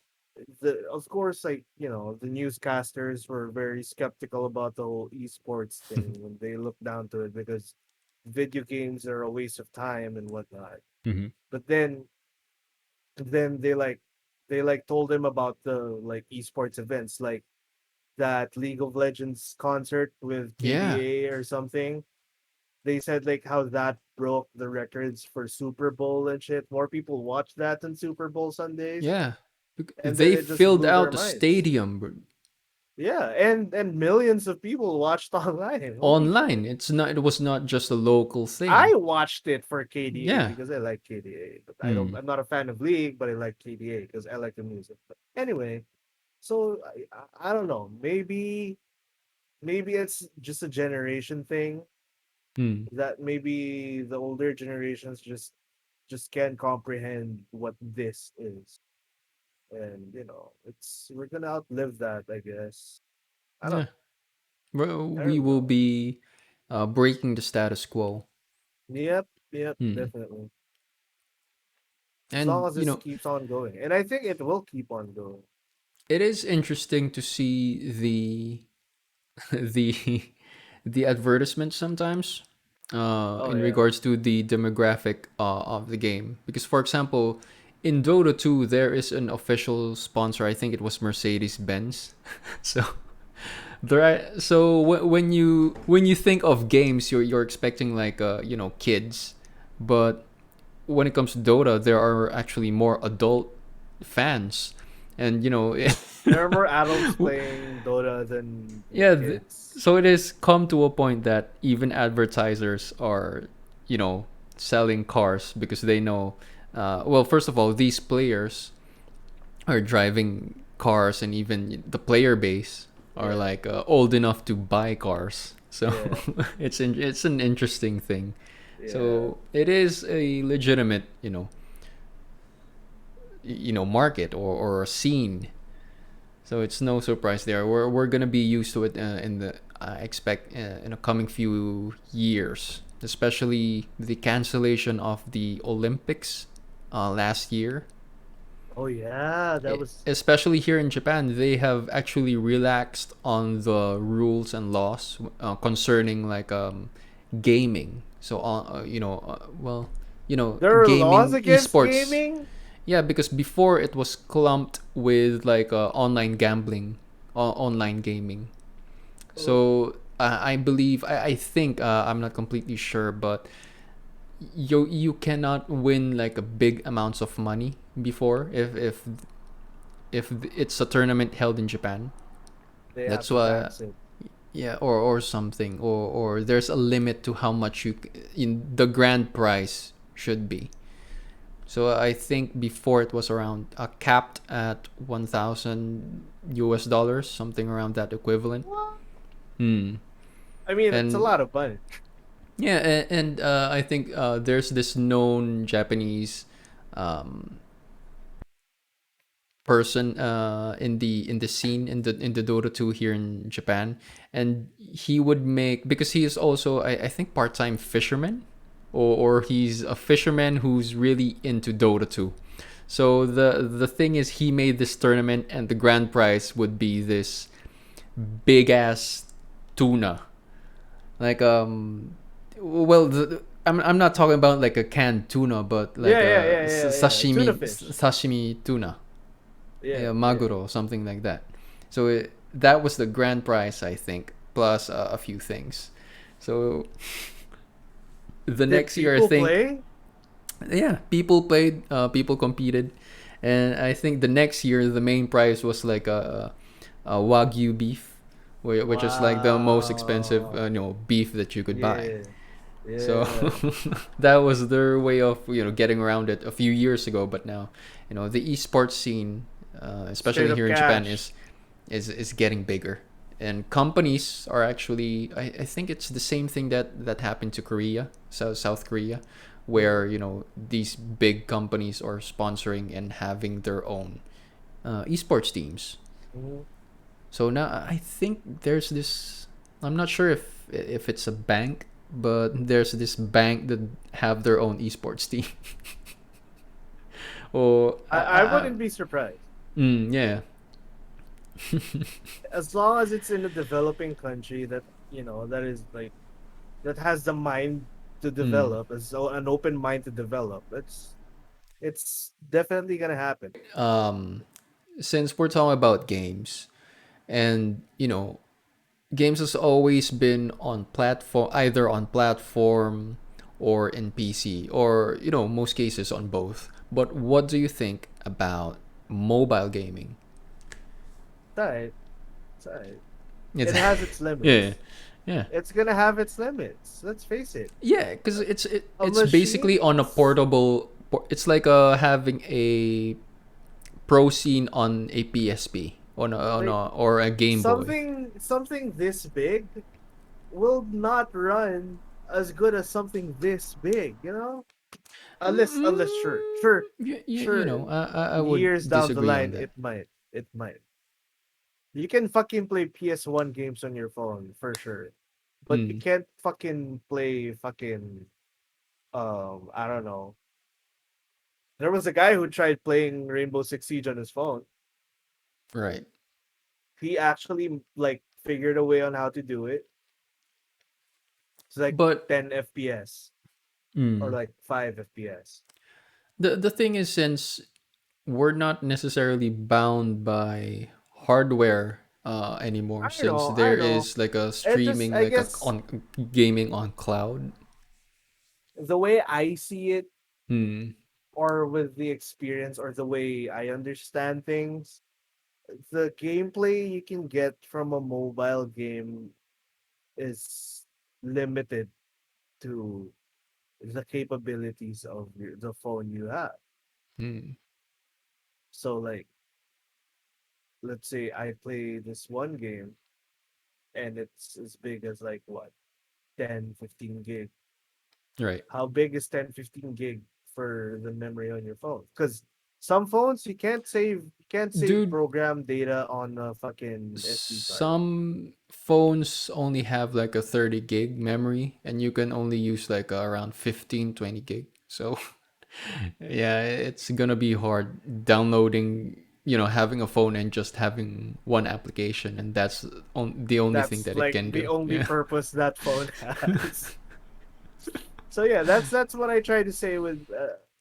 S2: the of course, like, the newscasters were very skeptical about the whole esports thing when they looked down to it, because video games are a waste of time and whatnot.
S1: Mm-hmm.
S2: But then they told him about the like esports events, like that League of Legends concert with
S1: Yeah.
S2: KDA or something. They said like how that broke the records for Super Bowl and shit. More people watch that than Super Bowl Sundays,
S1: Yeah.
S2: and then
S1: They
S2: it just
S1: filled
S2: blew their
S1: out the
S2: minds.
S1: stadium
S2: Yeah, and millions of people watched online. Holy
S1: online.
S2: shit.
S1: It was not just a local thing.
S2: I watched it for KDA
S1: Yeah.
S2: because I like KDA, but
S1: Hmm.
S2: I'm not a fan of League, but I like KDA because I like the music. But anyway, so I don't know. Maybe it's just a generation thing,
S1: Hmm.
S2: that maybe the older generations just can't comprehend what this is. And it's we're gonna outlive that, I guess. I don't
S1: Yeah. Well,
S2: I
S1: we
S2: don't
S1: will
S2: know.
S1: be breaking the status quo.
S2: Yep, yep,
S1: Hmm.
S2: definitely. As long
S1: And
S2: as this keeps on going. And I think it will keep on going.
S1: it is interesting to see the the advertisement sometimes
S2: Oh
S1: in
S2: yeah.
S1: regards to the demographic of the game. Because, for example, in Dota 2, there is an official sponsor. I think it was Mercedes Benz. So when you think of games, you're expecting like kids, but when it comes to Dota, there are actually more adult fans, and
S2: There are more adults playing Dota than
S1: yeah,
S2: kids.
S1: so it is come to a point that even advertisers are, you know, selling cars because they know. Well, first of all, these players are driving cars, and even the player base are
S2: Yeah.
S1: like old enough to buy cars. So
S2: Yeah.
S1: it's an interesting thing.
S2: Yeah.
S1: So it is a legitimate, market or scene. So it's no surprise there. We're gonna be used to it in the I expect in the coming few years, especially the cancellation of the Olympics last year.
S2: Oh yeah, that was
S1: Especially here in Japan, they have actually relaxed on the rules and laws concerning like gaming. So
S2: there are laws
S1: gaming
S2: against
S1: esports.
S2: gaming?
S1: Yeah, because before it was clumped with like online gambling, online gaming.
S2: Oh,
S1: So I believe I think I'm not completely sure, but you cannot win like a big amounts of money before if it's a tournament held in Japan.
S2: they have
S1: That's
S2: to
S1: why
S2: tax it.
S1: yeah, or something, or there's a limit to how much in the grand prize should be. So I think before it was around capped at 1,000 US dollars, something around that equivalent.
S2: What?
S1: Hmm.
S2: I mean, it's a
S1: And
S2: lot of money.
S1: yeah, and I think there's this known Japanese um, person in the scene in the Dota 2 here in Japan, and he would make because he is also I think part-time fisherman, or he's a fisherman who's really into Dota 2. So the thing is he made this tournament, and the grand prize would be this big ass tuna. Like well I'm not talking about like a canned tuna, but like
S2: Yeah, yeah,
S1: a
S2: yeah, yeah, yeah. Tuna fish.
S1: sashimi tuna,
S2: Yeah, yeah.
S1: maguro, something like that. So that was the grand prize, I think, plus a few things. So the
S2: Did
S1: next year, I
S2: people
S1: think,
S2: play?
S1: yeah, people played, people competed, and I think the next year the main prize was like a wagyu beef, which is like the most expensive,
S2: Wow.
S1: beef that you could buy.
S2: Yeah.
S1: So
S2: Yeah.
S1: that was their way of getting around it a few years ago. But now, the esports scene,
S2: Straight
S1: especially
S2: up
S1: here in Japan,
S2: cash.
S1: is getting bigger, and companies are actually. I think it's the same thing that happened to Korea, South Korea,
S2: Mhm.
S1: where these big companies are sponsoring and having their own esports teams.
S2: Mhm.
S1: So now I think there's this. I'm not sure if it's a bank, but there's this bank that have their own esports team. Or
S2: I wouldn't be surprised.
S1: yeah.
S2: As long as it's in a developing country that, that is like, that has the mind to
S1: mm.
S2: develop, as so an open mind to develop. It's definitely gonna happen.
S1: Um, since we're talking about games, and games has always been on platform, either on platform or in PC, or most cases on both. But what do you think about mobile gaming?
S2: Right. Right.
S1: It's
S2: It has its
S1: yeah,
S2: limits.
S1: yeah,
S2: It's gonna have its limits. Let's face it.
S1: yeah. Because
S2: A a
S1: it's basically
S2: machine.
S1: on a portable. It's like having a pro scene on a PSP,
S2: Like
S1: or a Game Boy.
S2: something this big will not run as good as something this big, unless
S1: You
S2: sure
S1: know, I would
S2: years down the
S1: disagree on
S2: line
S1: that.
S2: it might. You can fucking play PS1 games on your phone for sure, but you
S1: Mm,
S2: can't fucking play fucking I don't know. There was a guy who tried playing Rainbow Six Siege on his phone.
S1: right.
S2: He actually like figured a way on how to do it. It's like
S1: But
S2: 10 FPS or
S1: mm,
S2: like 5 FPS.
S1: the thing is, since we're not necessarily bound by hardware anymore,
S2: I
S1: since
S2: know, I
S1: there
S2: know.
S1: is like a
S2: It just,
S1: streaming,
S2: I
S1: like a
S2: guess,
S1: on gaming on cloud.
S2: the way I see it,
S1: Mm,
S2: or with the experience, or the way I understand things, the gameplay you can get from a mobile game is limited to the capabilities of the phone you have.
S1: mm,
S2: So, like, let's say I play this one game and it's as big as like what, 10, 15 gig.
S1: right,
S2: How big is 10, 15 gig for the memory on your phone? Because some phones you can't save
S1: dude.
S2: program data on a fucking SD card.
S1: Some phones only have like a 30 gig memory, and you can only use like around 15-20 gig. So yeah, it's gonna be hard downloading, having a phone and just having one application, and that's the only thing
S2: That's
S1: that it
S2: like
S1: can
S2: the
S1: do.
S2: only
S1: Yeah.
S2: purpose that phone has. So yeah, that's what I try to say with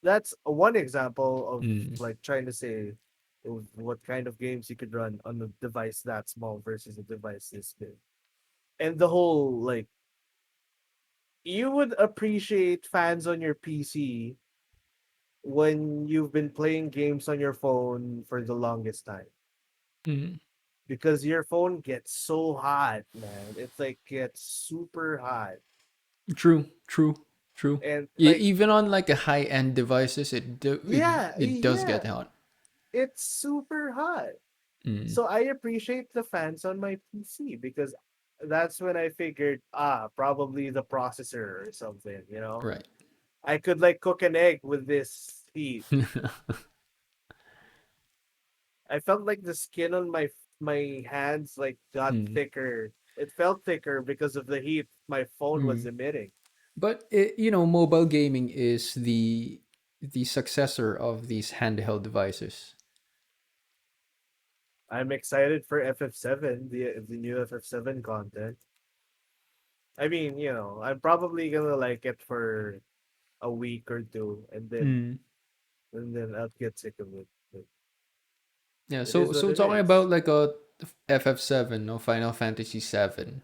S2: that's one example of
S1: Mm,
S2: like trying to say of what kind of games you could run on a device that small versus a device this big. And the whole like you would appreciate fans on your PC when you've been playing games on your phone for the longest time
S1: mm.
S2: because your phone gets so hot, man. It's like gets super hot.
S1: True, true, true.
S2: And like
S1: Even on like a high end devices,
S2: yeah,
S1: it does
S2: yeah,
S1: get hot.
S2: it's super hot.
S1: Mm,
S2: So I appreciate the fans on my PC because that's when I figured, probably the processor or something.
S1: right.
S2: I could like cook an egg with this heat. I felt like the skin on my hands like got
S1: Mm,
S2: thicker. It felt thicker because of the heat my phone was
S1: mm.
S2: emitting.
S1: But mobile gaming is the successor of these handheld devices.
S2: I'm excited for FF7, the new FF7 content. I mean, I'm probably gonna like it for a week or two, and then
S1: Mm.
S2: and then I'll get sick of it. But
S1: Yeah.
S2: it
S1: So
S2: is what
S1: so
S2: it
S1: talking about
S2: is.
S1: like a FF7, no, Final Fantasy 7.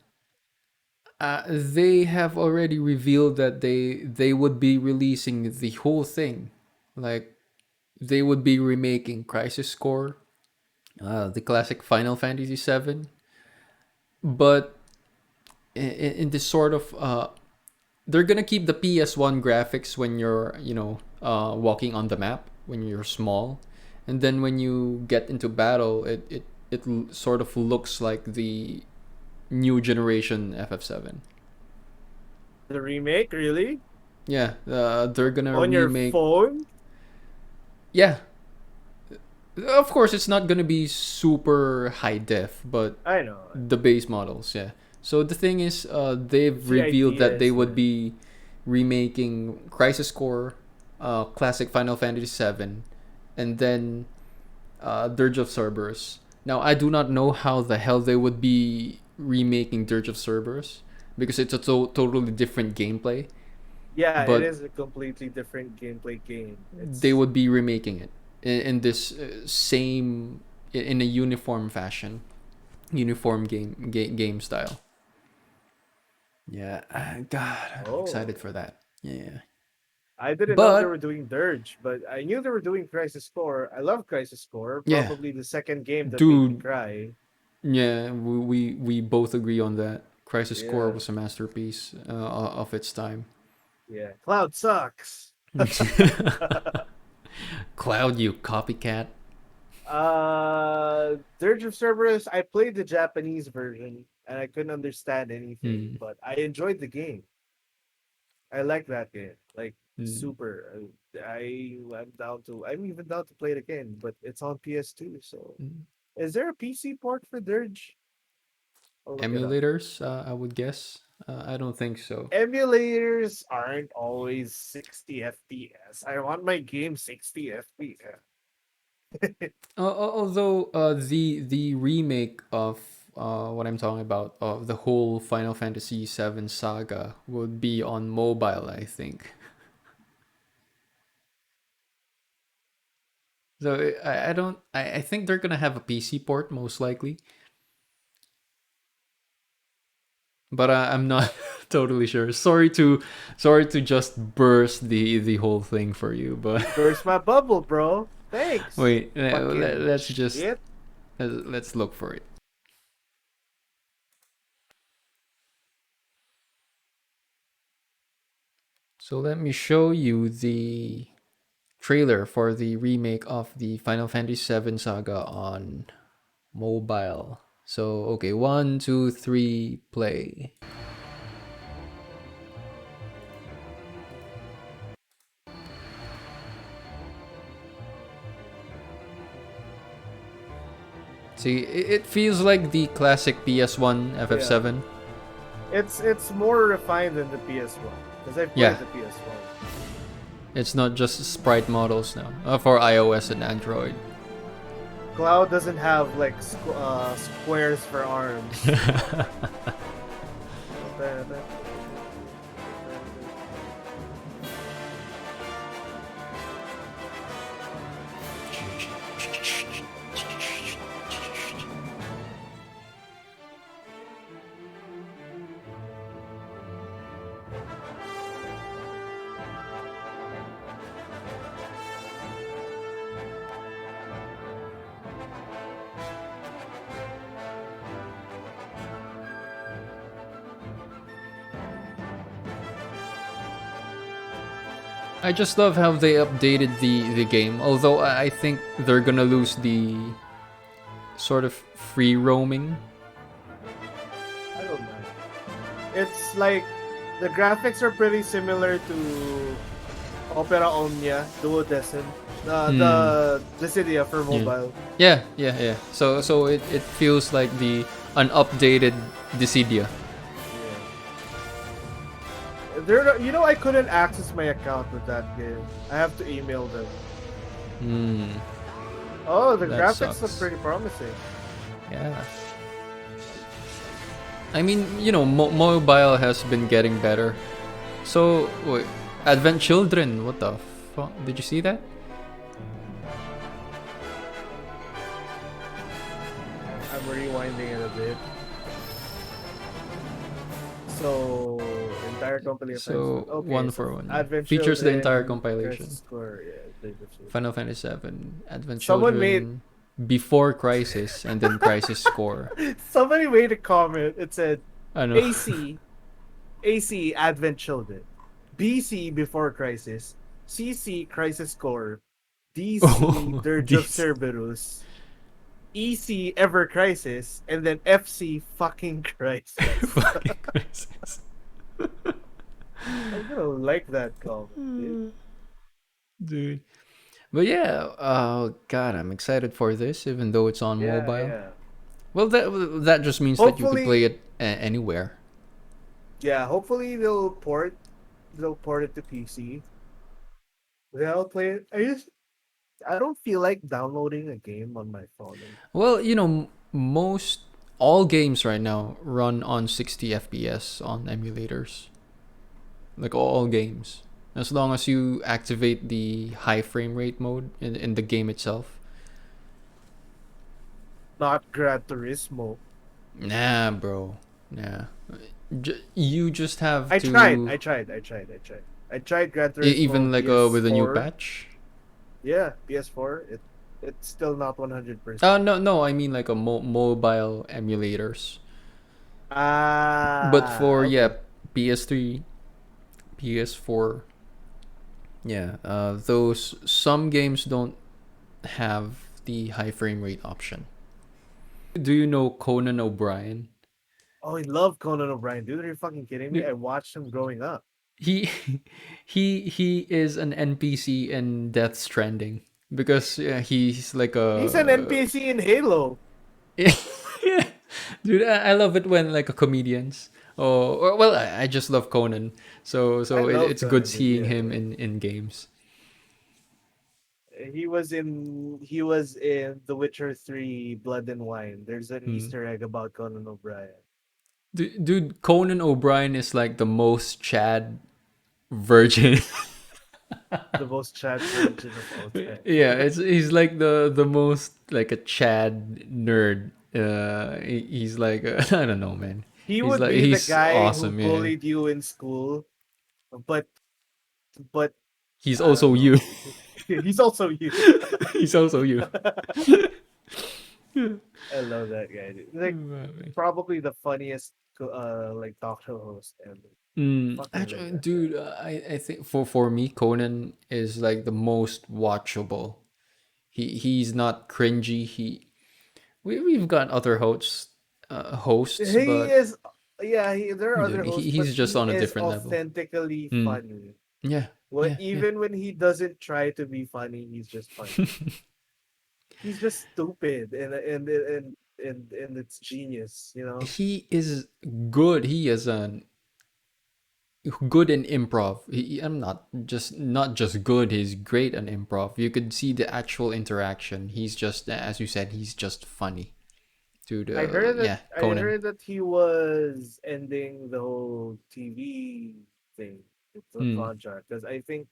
S1: They have already revealed that they would be releasing the whole thing, like they would be remaking Crisis Core, the classic Final Fantasy VII, but in this sort of they're gonna keep the PS1 graphics when you're walking on the map when you're small, and then when you get into battle, it sort of looks like the new generation FF7.
S2: The remake, really?
S1: Yeah, they're gonna
S2: On your
S1: remake.
S2: phone?
S1: Yeah, of course it's not gonna be super high def, but
S2: I know.
S1: the base models, yeah. So the thing is, they've
S2: The
S1: revealed
S2: idea
S1: that they
S2: is
S1: would
S2: there.
S1: be remaking Crisis Core, classic Final Fantasy VII, and then Dirge of Cerberus. Now I do not know how the hell they would be remaking Dirge of Cerberus because it's a totally different gameplay,
S2: Yeah, it
S1: but
S2: is a completely different gameplay game.
S1: they
S2: It's
S1: would be remaking it in this same in a uniform fashion, uniform game style. Yeah, God, I'm excited
S2: oh.
S1: for that. Yeah,
S2: I didn't know they were
S1: but
S2: doing Dirge, but I knew they were doing Crisis Core. I love Crisis Core,
S1: yeah,
S2: probably the second game that made me
S1: dude,
S2: cry.
S1: yeah, we both agree on that. Crisis Core
S2: Yeah,
S1: was a masterpiece of its time.
S2: yeah. Cloud sucks.
S1: Cloud, you copycat.
S2: Dirge of Cerberus, I played the Japanese version and I couldn't understand anything,
S1: Hmm.
S2: but I enjoyed the game. I like that game. Like
S1: Hmm.
S2: super. I'm even down to play it again, but it's on PS2, so
S1: Hmm.
S2: is there a PC port for Dirge? I'll look it up.
S1: Emulators, I would guess. I don't think so.
S2: Emulators aren't always 60 FPS. I want my game 60 FPS.
S1: Although the remake of what I'm talking about of the whole Final Fantasy VII saga would be on mobile, I think. So I don't I think they're gonna have a PC port most likely, but I'm not totally sure. Sorry to just burst the whole thing for you, but
S2: Burst my bubble, bro. Thanks.
S1: wait,
S2: Fucking
S1: let's just
S2: shit.
S1: let's look for it. So let me show you the trailer for the remake of the Final Fantasy VII saga on mobile. So okay, one, two, three, play. See, it feels like the classic PS1
S2: Yeah.
S1: FF7.
S2: It's more refined than the PS1 because I
S1: Yeah,
S2: played the PS1.
S1: it's not just sprite models now for iOS and Android.
S2: Cloud doesn't have like squares for arms.
S1: I just love how they updated the game. Although I think they're gonna lose the sort of free roaming.
S2: I don't know. It's like the graphics are pretty similar to Opera Omnia Duodecim,
S1: Hmm.
S2: the Dissidia for
S1: Yeah.
S2: mobile.
S1: Yeah. So it feels like the an updated Dissidia.
S2: I couldn't access my account with that game. I have to email them.
S1: Hmm.
S2: Oh, the
S1: That
S2: graphics look
S1: sucks.
S2: pretty promising.
S1: Yeah. I mean, mobile has been getting better. So, wait, Advent Children, what the fuck? Did you see that?
S2: I'm rewinding it a bit. So entire company of friends.
S1: So
S2: Okay,
S1: one
S2: so
S1: for one, yeah.
S2: Advent
S1: Features the entire
S2: Children, Crisis
S1: compilation.
S2: Core, yeah, Advent Children.
S1: Final Fantasy 7, Advent
S2: Someone made
S1: Children, before Crisis, and then Crisis Core.
S2: somebody made a comment. It said
S1: I know.
S2: AC AC Advent Children, BC Before Crisis, CC Crisis Core, DC
S1: Oh,
S2: Dirge of
S1: this
S2: Cerberus, EC Ever Crisis, and then FC fucking Crisis.
S1: fucking Crisis.
S2: I'm gonna like that comment, dude.
S1: Dude. But yeah, oh god, I'm excited for this, even though it's on
S2: Yeah,
S1: mobile.
S2: yeah.
S1: Well, that just means that you could play
S2: Hopefully,
S1: it anywhere.
S2: yeah. Hopefully they'll port it to PC. Then I'll play it. I don't feel like downloading a game on my phone.
S1: Well, most all games right now run on 60 FPS on emulators. Like all games. As long as you activate the high frame rate mode in the game itself.
S2: Not Gran Turismo.
S1: Nah, bro. Nah. You just have
S2: I tried.
S1: to
S2: I tried. I tried. I tried. I tried Gran Turismo
S1: even like with a new
S2: PS4.
S1: patch.
S2: Yeah, PS4. It's still not 100%.
S1: No, I mean like a mobile emulators. But
S2: Ah,
S1: for yeah,
S2: okay.
S1: PS3, PS4, yeah, those some games don't have the high frame rate option. Do you know Conan O'Brien?
S2: Oh, I love Conan O'Brien, dude. Are you fucking kidding me?
S1: Dude,
S2: I watched him growing up.
S1: he he is an NPC in Death Stranding because he's like
S2: He's an
S1: a
S2: NPC in Halo.
S1: yeah. Dude, I love it when like a comedians. Oh, well, I just love Conan,
S2: I
S1: so
S2: love
S1: it's good
S2: Conan, dude.
S1: seeing
S2: Yeah,
S1: him
S2: yeah.
S1: in games.
S2: He was in The Witcher 3 Blood and Wine. There's an
S1: Hmm.
S2: Easter egg about Conan O'Brien.
S1: Dude, Conan O'Brien is like the most Chad virgin.
S2: The most Chad virgin of all time.
S1: Yeah, he's like the most like a Chad nerd. He's like I don't know, man.
S2: He would be the
S1: He's
S2: guy who
S1: awesome. Yeah,
S2: bullied you in school, but but
S1: he's
S2: I don't
S1: also you.
S2: know. He's also you.
S1: He's also you.
S2: I love that guy, dude. Like probably the funniest like talk show host ever. Fucking love
S1: Actually,
S2: that guy.
S1: dude, I think for me, Conan is like the most watchable. He's not cringy. We've got other hosts,
S2: He
S1: but
S2: is yeah, there are other
S1: dude,
S2: hosts, but
S1: he's just
S2: he
S1: on a
S2: is
S1: different level.
S2: authentically
S1: Mm.
S2: funny.
S1: Yeah,
S2: What
S1: yeah, yeah.
S2: even when he doesn't try to be funny, he's just funny. He's just stupid and it's genius, you know?
S1: He is good. He is an good in improv. I'm not just good. He's great in improv. You could see the actual interaction. He's just, as you said, he's just funny, dude. Yeah,
S2: I
S1: Conan.
S2: heard that he was ending the whole TV thing, the
S1: Mm.
S2: contract, because I think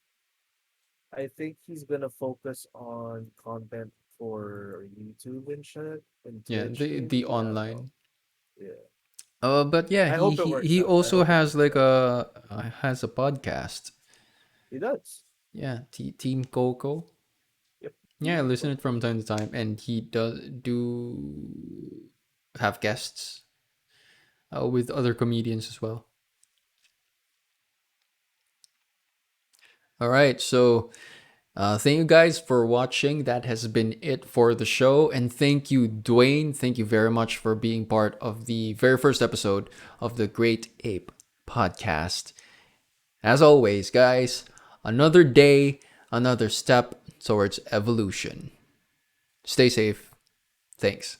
S2: he's gonna focus on content for YouTube and shit and
S1: Yeah,
S2: Twitch
S1: the
S2: maybe. I don't know.
S1: online.
S2: Yeah.
S1: But yeah,
S2: I
S1: he
S2: hope it
S1: he,
S2: works
S1: he
S2: out. I
S1: also
S2: hope it
S1: has
S2: works
S1: like
S2: out.
S1: has a podcast.
S2: He does.
S1: Yeah, Team Coco.
S2: Yep.
S1: Yeah, I listen it from time to time, and he does do have guests with other comedians as well. All right, so thank you guys for watching. That has been it for the show, and thank you, Duane. Thank you very much for being part of the very first episode of the Great Ape podcast. As always, guys, another day, another step towards evolution. Stay safe. Thanks.